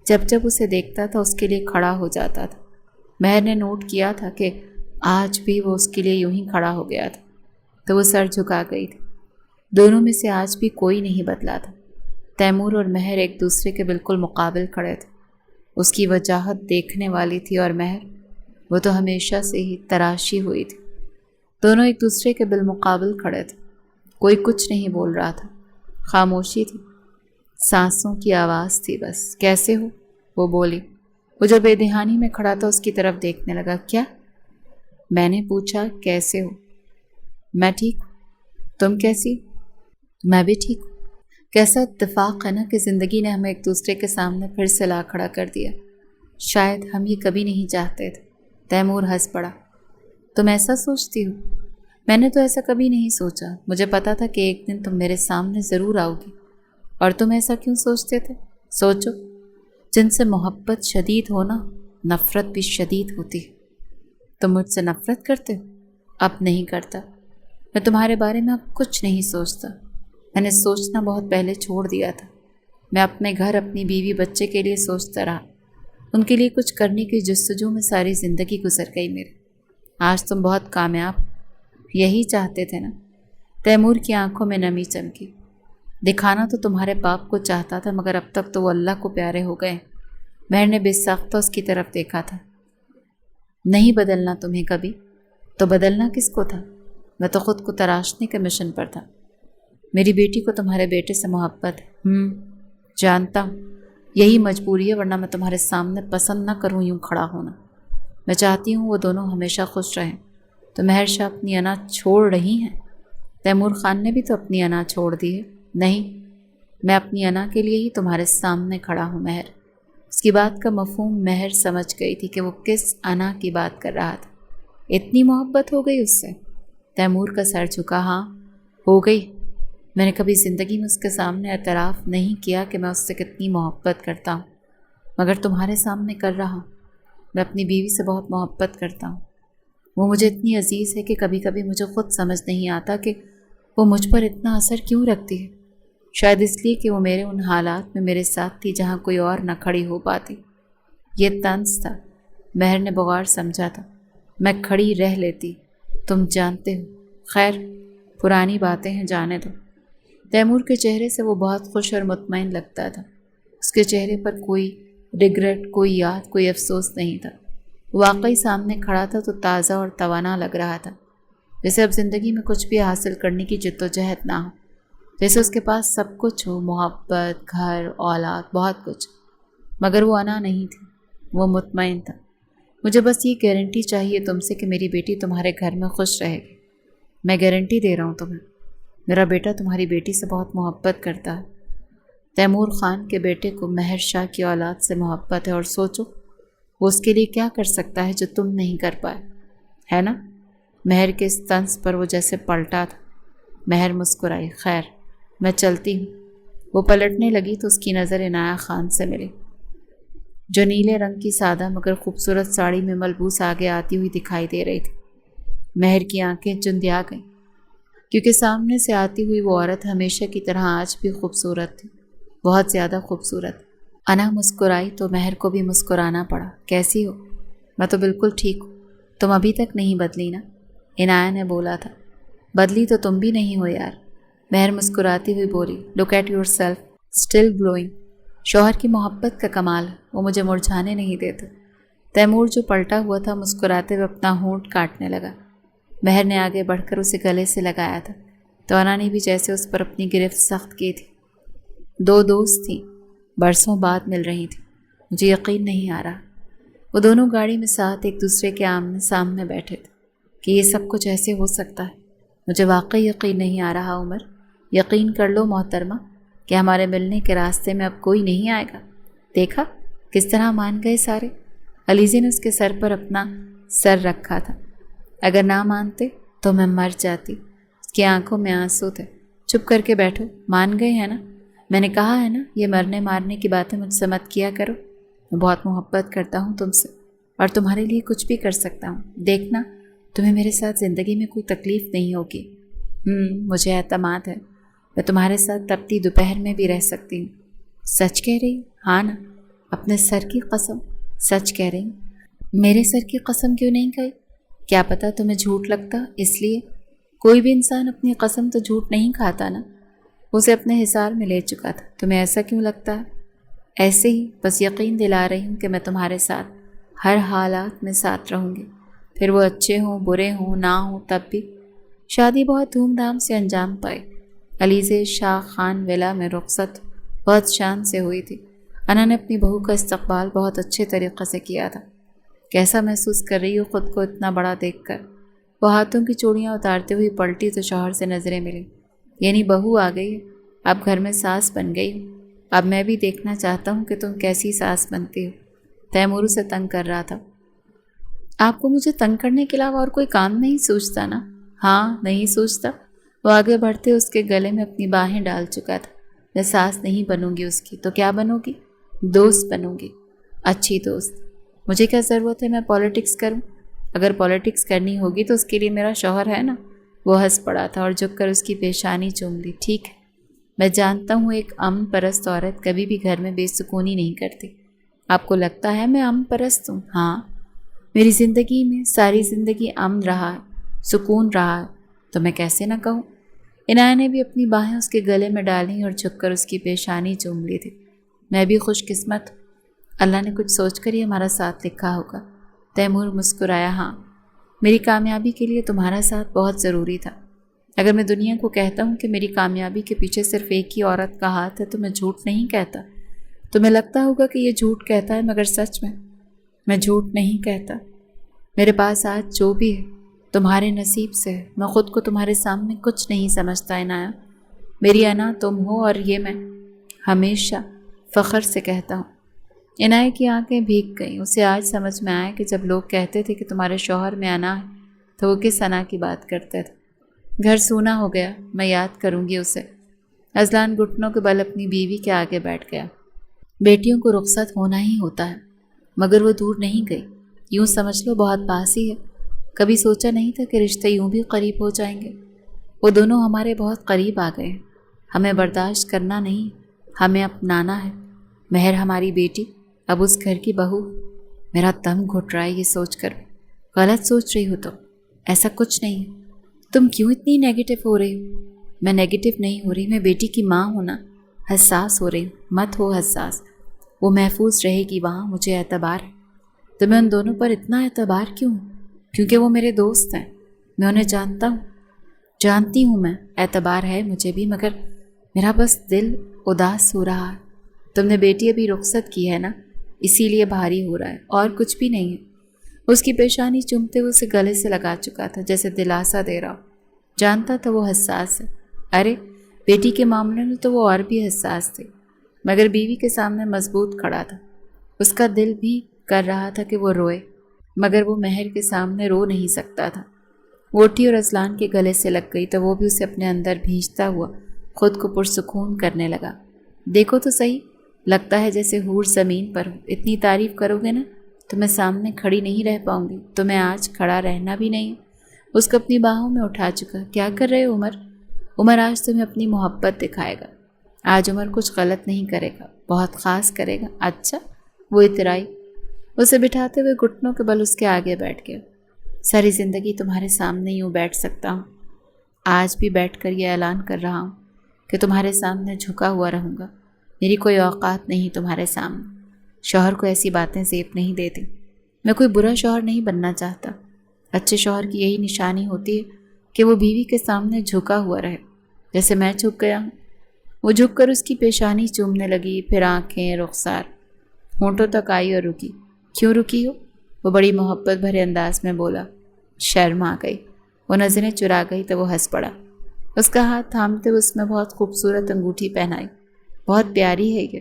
جب اسے دیکھتا تھا اس کے لیے کھڑا ہو جاتا تھا۔ مہر نے نوٹ کیا تھا کہ آج بھی وہ اس کے لیے یوں ہی کھڑا ہو گیا تھا تو وہ سر جھکا گئی تھی۔ دونوں میں سے آج بھی کوئی نہیں بدلا تھا۔ تیمور اور مہر ایک دوسرے کے بالکل مقابل کھڑے تھے۔ اس کی وجاہت دیکھنے والی تھی اور مہر، وہ تو ہمیشہ سے ہی تراشی ہوئی تھی۔ دونوں ایک دوسرے کے بالمقابل کھڑے تھے۔ کوئی کچھ نہیں بول رہا تھا، خاموشی تھی، سانسوں کی آواز تھی بس۔ کیسے ہو؟ وہ بولی۔ وہ جو بے دہانی میں کھڑا تھا اس کی طرف دیکھنے لگا۔ کیا؟ میں نے پوچھا کیسے ہو؟ میں ٹھیک ہوں، تم کیسی؟ میں بھی ٹھیک ہوں۔ کیسا اتفاق ہے نا کہ زندگی نے ہمیں ایک دوسرے کے سامنے پھر سے لا کھڑا کر دیا۔ شاید ہم یہ کبھی نہیں چاہتے تھے۔ تیمور ہنس پڑا۔ تم ایسا سوچتی ہو؟ میں نے تو ایسا کبھی نہیں سوچا۔ مجھے پتا تھا کہ ایک دن تم میرے سامنے ضرور آؤ گی۔ اور تم ایسا کیوں سوچتے تھے؟ سوچو، جن سے محبت شدید ہونا، نفرت بھی شدید ہوتی ہے۔ تم مجھ سے نفرت کرتے ہو؟ اب نہیں کرتا۔ میں تمہارے بارے میں اب کچھ نہیں سوچتا۔ میں نے سوچنا بہت پہلے چھوڑ دیا تھا۔ میں اپنے گھر، اپنی بیوی، بچے کے لیے سوچتا رہا۔ ان کے لیے کچھ کرنے کی جستجو میں ساری زندگی گزر گئی میری۔ آج تم بہت کامیاب، یہی چاہتے تھے نا؟ تیمور کی آنکھوں میں نمی چمکی۔ دکھانا تو تمہارے باپ کو چاہتا تھا مگر اب تک تو وہ اللہ کو پیارے ہو گئے۔ مہر نے بے ساختہ اس کی طرف دیکھا تھا۔ نہیں بدلنا تمہیں کبھی؟ تو بدلنا کس کو تھا؟ میں تو خود کو تراشنے کے مشن پر تھا۔ میری بیٹی کو تمہارے بیٹے سے محبت ہے۔ جانتا ہوں، یہی مجبوری ہے، ورنہ میں تمہارے سامنے پسند نہ کروں یوں کھڑا ہونا۔ میں چاہتی ہوں وہ دونوں ہمیشہ خوش رہیں۔ تو مہر شاہ اپنی انا چھوڑ رہی ہیں؟ تیمور خان نے بھی تو اپنی انا چھوڑ دی ہے۔ نہیں، میں اپنی انا کے لیے ہی تمہارے سامنے کھڑا ہوں مہر۔ اس کی بات کا مفہوم مہر سمجھ گئی تھی کہ وہ کس انا کی بات کر رہا تھا۔ اتنی محبت ہو گئی اس سے؟ تیمور کا سر جھکا۔ ہاں ہو گئی۔ میں نے کبھی زندگی میں اس کے سامنے اعتراف نہیں کیا کہ میں اس سے کتنی محبت کرتا ہوں، مگر تمہارے سامنے کر رہا ہوں۔ میں اپنی بیوی سے بہت محبت کرتا ہوں۔ وہ مجھے اتنی عزیز ہے کہ کبھی کبھی مجھے خود سمجھ نہیں آتا کہ وہ مجھ پر اتنا اثر کیوں رکھتی ہے۔ شاید اس لیے کہ وہ میرے ان حالات میں میرے ساتھ تھی جہاں کوئی اور نہ کھڑی ہو پاتی۔ یہ طنز تھا، مہر نے بغور سمجھا تھا۔ میں کھڑی رہ لیتی، تم جانتے ہو۔ خیر پرانی باتیں ہیں، جانے دو۔ تیمور کے چہرے سے وہ بہت خوش اور مطمئن لگتا تھا۔ اس کے چہرے پر کوئی ریگریٹ، کوئی یاد، کوئی افسوس نہیں تھا۔ واقعی سامنے کھڑا تھا تو تازہ اور توانا لگ رہا تھا، جیسے اب زندگی میں کچھ بھی حاصل کرنے کی جدوجہد نہ ہو، جیسے اس کے پاس سب کچھ ہو، محبت، گھر، اولاد، بہت کچھ، مگر وہ انا نہیں تھی، وہ مطمئن تھا۔ مجھے بس یہ گارنٹی چاہیے تم سے کہ میری بیٹی تمہارے گھر میں خوش رہے گی۔ میں گارنٹی دے رہا ہوں تمہیں، میرا بیٹا تمہاری بیٹی سے بہت محبت کرتا ہے۔ تیمور خان کے بیٹے کو مہر شاہ کی اولاد سے محبت ہے، اور سوچو وہ اس کے لیے کیا کر سکتا ہے جو تم نہیں کر پائے، ہے نا؟ مہر کے اس طنز پر وہ جیسے پلٹا تھا۔ مہر مسکرائی۔ خیر میں چلتی ہوں۔ وہ پلٹنے لگی تو اس کی نظر عنایہ خان سے ملی، جو نیلے رنگ کی سادہ مگر خوبصورت ساڑی میں ملبوس آگے آتی ہوئی دکھائی دے رہی تھی۔ مہر کی آنکھیں چندیا گئیں، کیونکہ سامنے سے آتی ہوئی وہ عورت ہمیشہ کی طرح آج بھی خوبصورت تھی، بہت زیادہ خوبصورت۔ انا مسکرائی تو مہر کو بھی مسکرانا پڑا۔ کیسی ہو؟ میں تو بالکل ٹھیک ہوں، تم ابھی تک نہیں بدلی نا؟ عنایہ نے بولا تھا۔ بدلی تو تم بھی نہیں ہو یار، مہر مسکراتی ہوئی بولی۔ Look at yourself still glowing. شوہر کی محبت کا کمال ہے، وہ مجھے مرجھانے نہیں دیتے۔ تیمور جو پلٹا ہوا تھا مسکراتے ہوئے اپنا ہونٹ کاٹنے لگا۔ مہر نے آگے بڑھ کر اسے گلے سے لگایا تھا تو انا نے بھی جیسے اس پر اپنی گرفت سخت کی تھی۔ دو دوست تھیں، برسوں بعد مل رہی تھیں۔ مجھے یقین نہیں آ رہا۔ وہ دونوں گاڑی میں ساتھ ایک دوسرے کے آمنے سامنے بیٹھے تھے کہ یہ سب کچھ ایسے ہو سکتا ہے۔ مجھے واقعی یقین نہیں آ رہا عمر۔ یقین کر لو محترمہ کہ ہمارے ملنے کے راستے میں اب کوئی نہیں آئے گا۔ دیکھا کس طرح مان گئے سارے۔ علیزے نے اس کے سر پر اپنا سر رکھا تھا۔ اگر نہ مانتے تو میں مر جاتی۔ اس کی آنکھوں میں آنسو تھے۔ چپ کر کے بیٹھو، مان گئے ہیں نا؟ میں نے کہا ہے نا یہ مرنے مارنے کی باتیں مجھ سے مت کیا کرو۔ میں بہت محبت کرتا ہوں تم سے، اور تمہارے لیے کچھ بھی کر سکتا ہوں۔ دیکھنا تمہیں میرے ساتھ زندگی میں کوئی تکلیف نہیں ہوگی۔ مجھے اعتماد ہے، میں تمہارے ساتھ تپتی دوپہر میں بھی رہ سکتی ہوں۔ سچ کہہ رہی؟ ہاں نا؟ اپنے سر کی قسم سچ کہہ رہی؟ میرے سر کی قسم کیوں نہیں کہی؟ کیا پتا تمہیں جھوٹ لگتا، اس لیے۔ کوئی بھی انسان اپنی قسم تو جھوٹ نہیں کھاتا نا۔ اسے اپنے حصار میں لے چکا تھا، تمہیں ایسا کیوں لگتا ہے؟ ایسے ہی، بس یقین دلا رہی ہوں کہ میں تمہارے ساتھ ہر حالات میں ساتھ رہوں گی، پھر وہ اچھے ہوں برے ہوں نہ ہوں تب بھی۔ شادی بہت دھوم دھام سے انجام پائی۔ علیزے شاہ خان ولا میں رخصت بہت شان سے ہوئی تھی۔ انا نے اپنی بہو کا استقبال بہت اچھے طریقے سے کیا تھا۔ کیسا محسوس کر رہی ہو خود کو اتنا بڑا دیکھ کر؟ وہ ہاتھوں کی چوڑیاں اتارتے ہوئی پلٹی تو شوہر سے نظریں ملی۔ یعنی بہو آ گئی ہے، اب گھر میں ساس بن گئی ہوں۔ اب میں بھی دیکھنا چاہتا ہوں کہ تم کیسی ساس بنتی ہو۔ تیمور اسے تنگ کر رہا تھا۔ آپ کو مجھے تنگ کرنے کے علاوہ اور کوئی کام نہیں سوچتا نا؟ ہاں نہیں سوچتا۔ وہ آگے بڑھتے اس کے گلے میں اپنی باہیں ڈال چکا تھا۔ میں ساس نہیں بنوں گی اس کی تو کیا بنوں گی؟ دوست بنوں گی، اچھی دوست۔ مجھے کیا ضرورت ہے میں پالیٹکس کروں؟ اگر پالیٹکس کرنی ہوگی تو اس کے لیے میرا شوہر ہے نا۔ وہ ہنس پڑا تھا اور جھک کر اس کی پیشانی چوم لی۔ ٹھیک ہے، میں جانتا ہوں ایک امن پرست عورت کبھی بھی گھر میں بے سکونی نہیں کرتی۔ آپ کو لگتا ہے میں امن پرست ہوں؟ ہاں، میری زندگی میں ساری زندگی امن رہا ہے، سکون رہا ہے، تو میں کیسے نہ کہوں۔ عنایہ نے بھی اپنی باہیں اس کے گلے میں ڈالیں اور جھک کر اس کی پیشانی چوم لی تھی۔ میں بھی خوش قسمت، اللہ نے کچھ سوچ کر ہی ہمارا ساتھ لکھا ہوگا۔ تیمور مسکرایا۔ ہاں، میری کامیابی کے لیے تمہارا ساتھ بہت ضروری تھا۔ اگر میں دنیا کو کہتا ہوں کہ میری کامیابی کے پیچھے صرف ایک ہی عورت کا ہاتھ ہے تو میں جھوٹ نہیں کہتا۔ تمہیں لگتا ہوگا کہ یہ جھوٹ کہتا ہے، مگر سچ میں جھوٹ نہیں کہتا۔ میرے پاس آج جو بھی ہے تمہارے نصیب سے ہے۔ میں خود کو تمہارے سامنے کچھ نہیں سمجھتا عنایہ، میری انا تم ہو اور یہ میں ہمیشہ فخر سے کہتا ہوں۔ عنایت کی آنکھیں بھیگ گئیں۔ اسے آج سمجھ میں آیا کہ جب لوگ کہتے تھے کہ تمہارے شوہر میں انا ہے تو وہ کس انا کی بات کرتے تھے۔ گھر سونا ہو گیا، میں یاد کروں گی اسے۔ اذلان گھٹنوں کے بل اپنی بیوی کے آگے بیٹھ گیا۔ بیٹیوں کو رخصت ہونا ہی ہوتا ہے، مگر وہ دور نہیں گئی، یوں سمجھ لو بہت پاس ہی ہے۔ کبھی سوچا نہیں تھا کہ رشتے یوں بھی قریب ہو جائیں گے۔ وہ دونوں ہمارے بہت قریب آ گئے ہیں۔ ہمیں برداشت کرنا نہیں، ہمیں اپنانا ہے۔ مہر ہماری بیٹی اب اس گھر کی بہو۔ میرا دم گھٹ رہا ہے یہ سوچ کر۔ غلط سوچ رہی ہو تو ایسا کچھ نہیں ہے۔ تم کیوں اتنی نیگیٹو ہو رہی ہو؟ میں نیگیٹو نہیں ہو رہی، میں بیٹی کی ماں ہونا حساس ہو رہی ہوں۔ مت ہو حساس، وہ محفوظ رہے گی وہاں، مجھے اعتبار ہے۔ تمہیں ان دونوں پر اتنا اعتبار کیوں؟ کیونکہ وہ میرے دوست ہیں، میں انہیں جانتی ہوں میں، اعتبار ہے مجھے بھی، مگر میرا بس دل اداس ہو رہا ہے۔ تم نے بیٹی ابھی رخصت کی ہے نا، اسی لیے بھاری ہو رہا ہے، اور کچھ بھی نہیں ہے۔ اس کی پیشانی چومتے ہوئے اسے گلے سے لگا چکا تھا جیسے دلاسا دے رہا ہو۔ جانتا تھا وہ حساس ہے، ارے بیٹی کے معاملے میں تو وہ اور بھی حساس تھے، مگر بیوی کے سامنے مضبوط کھڑا تھا۔ اس کا دل بھی کر رہا تھا کہ وہ روئے، مگر وہ مہر کے سامنے رو نہیں سکتا تھا۔ وہ اٹھی اور اذلان کے گلے سے لگ گئی تو وہ بھی اسے اپنے اندر بھینچتا ہوا خود کو پرسکون کرنے لگا۔ دیکھو تو صحیح، لگتا ہے جیسے حور زمین پر ہو۔ اتنی تعریف کرو گے نا تو میں سامنے کھڑی نہیں رہ پاؤں گی، تو میں آج کھڑا رہنا بھی نہیں۔ اس کو اپنی باہوں میں اٹھا چکا۔ کیا کر رہے ہو عمر آج تمہیں اپنی محبت دکھائے گا۔ آج عمر کچھ غلط نہیں کرے گا، بہت خاص کرے گا۔ اچھا، وہ اترائی۔ اسے بٹھاتے ہوئے گھٹنوں کے بل اس کے آگے بیٹھ گیا۔ ساری زندگی تمہارے سامنے یوں بیٹھ سکتا ہوں، آج بھی بیٹھ کر یہ اعلان کر رہا ہوں کہ تمہارے سامنے جھکا ہوا رہوں گا۔ میری کوئی اوقات نہیں تمہارے سامنے۔ شوہر کو ایسی باتیں زیب نہیں دیتی۔ میں کوئی برا شوہر نہیں بننا چاہتا۔ اچھے شوہر کی یہی نشانی ہوتی ہے کہ وہ بیوی کے سامنے جھکا ہوا رہے، جیسے میں جھک گیا ہوں۔ وہ جھک کر اس کی پیشانی چومنے لگی، پھر آنکھیں، رخسار، ہونٹوں تک آئی اور رکی۔ کیوں رکی ہو؟ وہ بڑی محبت بھرے انداز میں بولا۔ شرم آ گئی۔ وہ نظریں چرا گئی تو وہ ہنس پڑا۔ اس کا ہاتھ تھامتے ہوئے اس میں بہت خوبصورت انگوٹھی پہنائی۔ بہت پیاری ہے یہ۔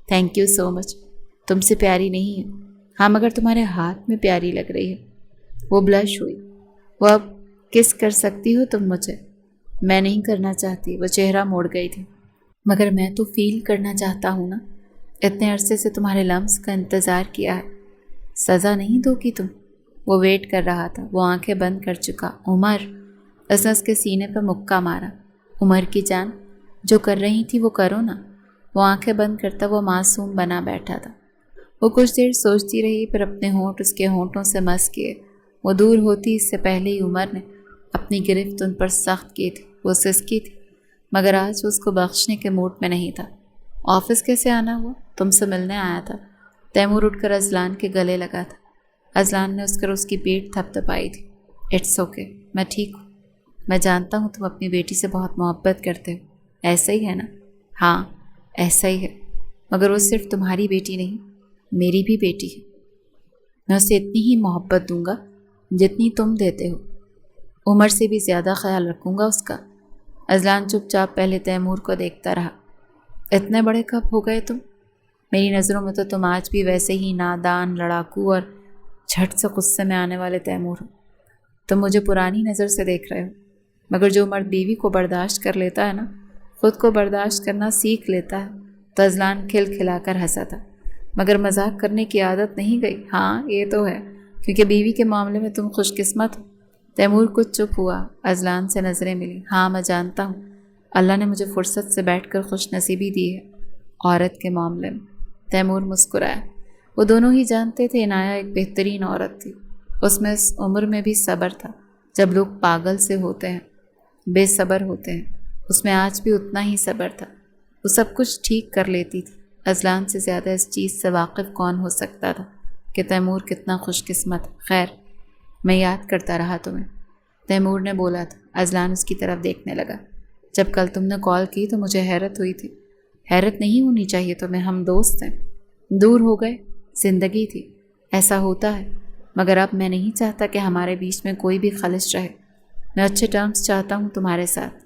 تھینک یو سو مچ۔ تم سے پیاری نہیں ہے، ہاں، مگر تمہارے ہاتھ میں پیاری لگ رہی ہے۔ وہ بلش ہوئی۔ وہ اب کس کر سکتی ہو تم مجھے؟ میں نہیں کرنا چاہتی۔ وہ چہرہ موڑ گئی تھی۔ مگر میں تو فیل کرنا چاہتا ہوں نا۔ اتنے عرصے سے تمہارے لمس کا انتظار کیا ہے، سزا نہیں دو گی تم؟ وہ ویٹ کر رہا تھا۔ وہ آنکھیں بند کر چکا۔ عمر، اس نے اس کے سینے پہ مکہ مارا۔ عمر کی جان، جو کر رہی تھی وہ کرو نا۔ وہ آنکھیں بند کرتا وہ معصوم بنا بیٹھا تھا۔ وہ کچھ دیر سوچتی رہی، پھر اپنے ہونٹ اس کے ہونٹوں سے مس کیے۔ وہ دور ہوتی اس سے پہلے ہی عمر نے اپنی گرفت ان پر سخت کی تھی۔ وہ سسکی تھی، مگر آج اس کو بخشنے کے موڈ میں نہیں تھا۔ آفس کیسے آنا ہوا؟ تم سے ملنے آیا تھا۔ تیمور اٹھ کر اذلان کے گلے لگا تھا۔ اذلان نے اس کی پیٹھ تھپ تھپائی تھی۔ اٹس اوکے، میں ٹھیک ہوں۔ میں جانتا ہوں تم اپنی بیٹی سے بہت محبت کرتے ہو، ایسا ہی ہے نا؟ ہاں، ایسا ہی ہے، مگر وہ صرف تمہاری بیٹی نہیں، میری بھی بیٹی ہے۔ میں اسے اتنی ہی محبت دوں گا جتنی تم دیتے ہو، عمر سے بھی زیادہ خیال رکھوں گا اس کا۔ اذلان چپ چاپ پہلے تیمور کو دیکھتا رہا۔ اتنے بڑے کب ہو گئے تم؟ میری نظروں میں تو تم آج بھی ویسے ہی نادان، لڑاکو اور جھٹ سے غصے میں آنے والے تیمور ہو۔ تم مجھے پرانی نظر سے دیکھ رہے ہو، مگر جو مرد بیوی کو برداشت کر لیتا ہے نا، خود کو برداشت کرنا سیکھ لیتا ہے۔ تو اذلان کھل کھلا کر ہنسا تھا، مگر مذاق کرنے کی عادت نہیں گئی۔ ہاں یہ تو ہے، کیونکہ بیوی کے معاملے میں تم خوش قسمت ہو۔ تیمور کچھ چپ ہوا۔ اذلان سے نظریں ملی۔ ہاں میں جانتا ہوں، اللہ نے مجھے فرصت سے بیٹھ کر خوش نصیبی دی ہے عورت کے معاملے میں۔ تیمور مسکرایا۔ وہ دونوں ہی جانتے تھے عنایہ ایک بہترین عورت تھی۔ اس میں اس عمر میں بھی صبر تھا جب لوگ پاگل سے ہوتے ہیں، بے صبر ہوتے ہیں، اس میں آج بھی اتنا ہی صبر تھا۔ وہ سب کچھ ٹھیک کر لیتی تھی۔ اذلان سے زیادہ اس چیز سے واقف کون ہو سکتا تھا کہ تیمور کتنا خوش قسمت ہے۔ خیر، میں یاد کرتا رہا تمہیں، تیمور نے بولا تھا۔ اذلان اس کی طرف دیکھنے لگا۔ جب کل تم نے کال کی تو مجھے حیرت ہوئی تھی۔ حیرت نہیں ہونی چاہیے تمہیں، ہم دوست ہیں، دور ہو گئے، زندگی تھی، ایسا ہوتا ہے، مگر اب میں نہیں چاہتا کہ ہمارے بیچ میں کوئی بھی خلش رہے۔ میں اچھے ٹرمز چاہتا ہوں تمہارے ساتھ۔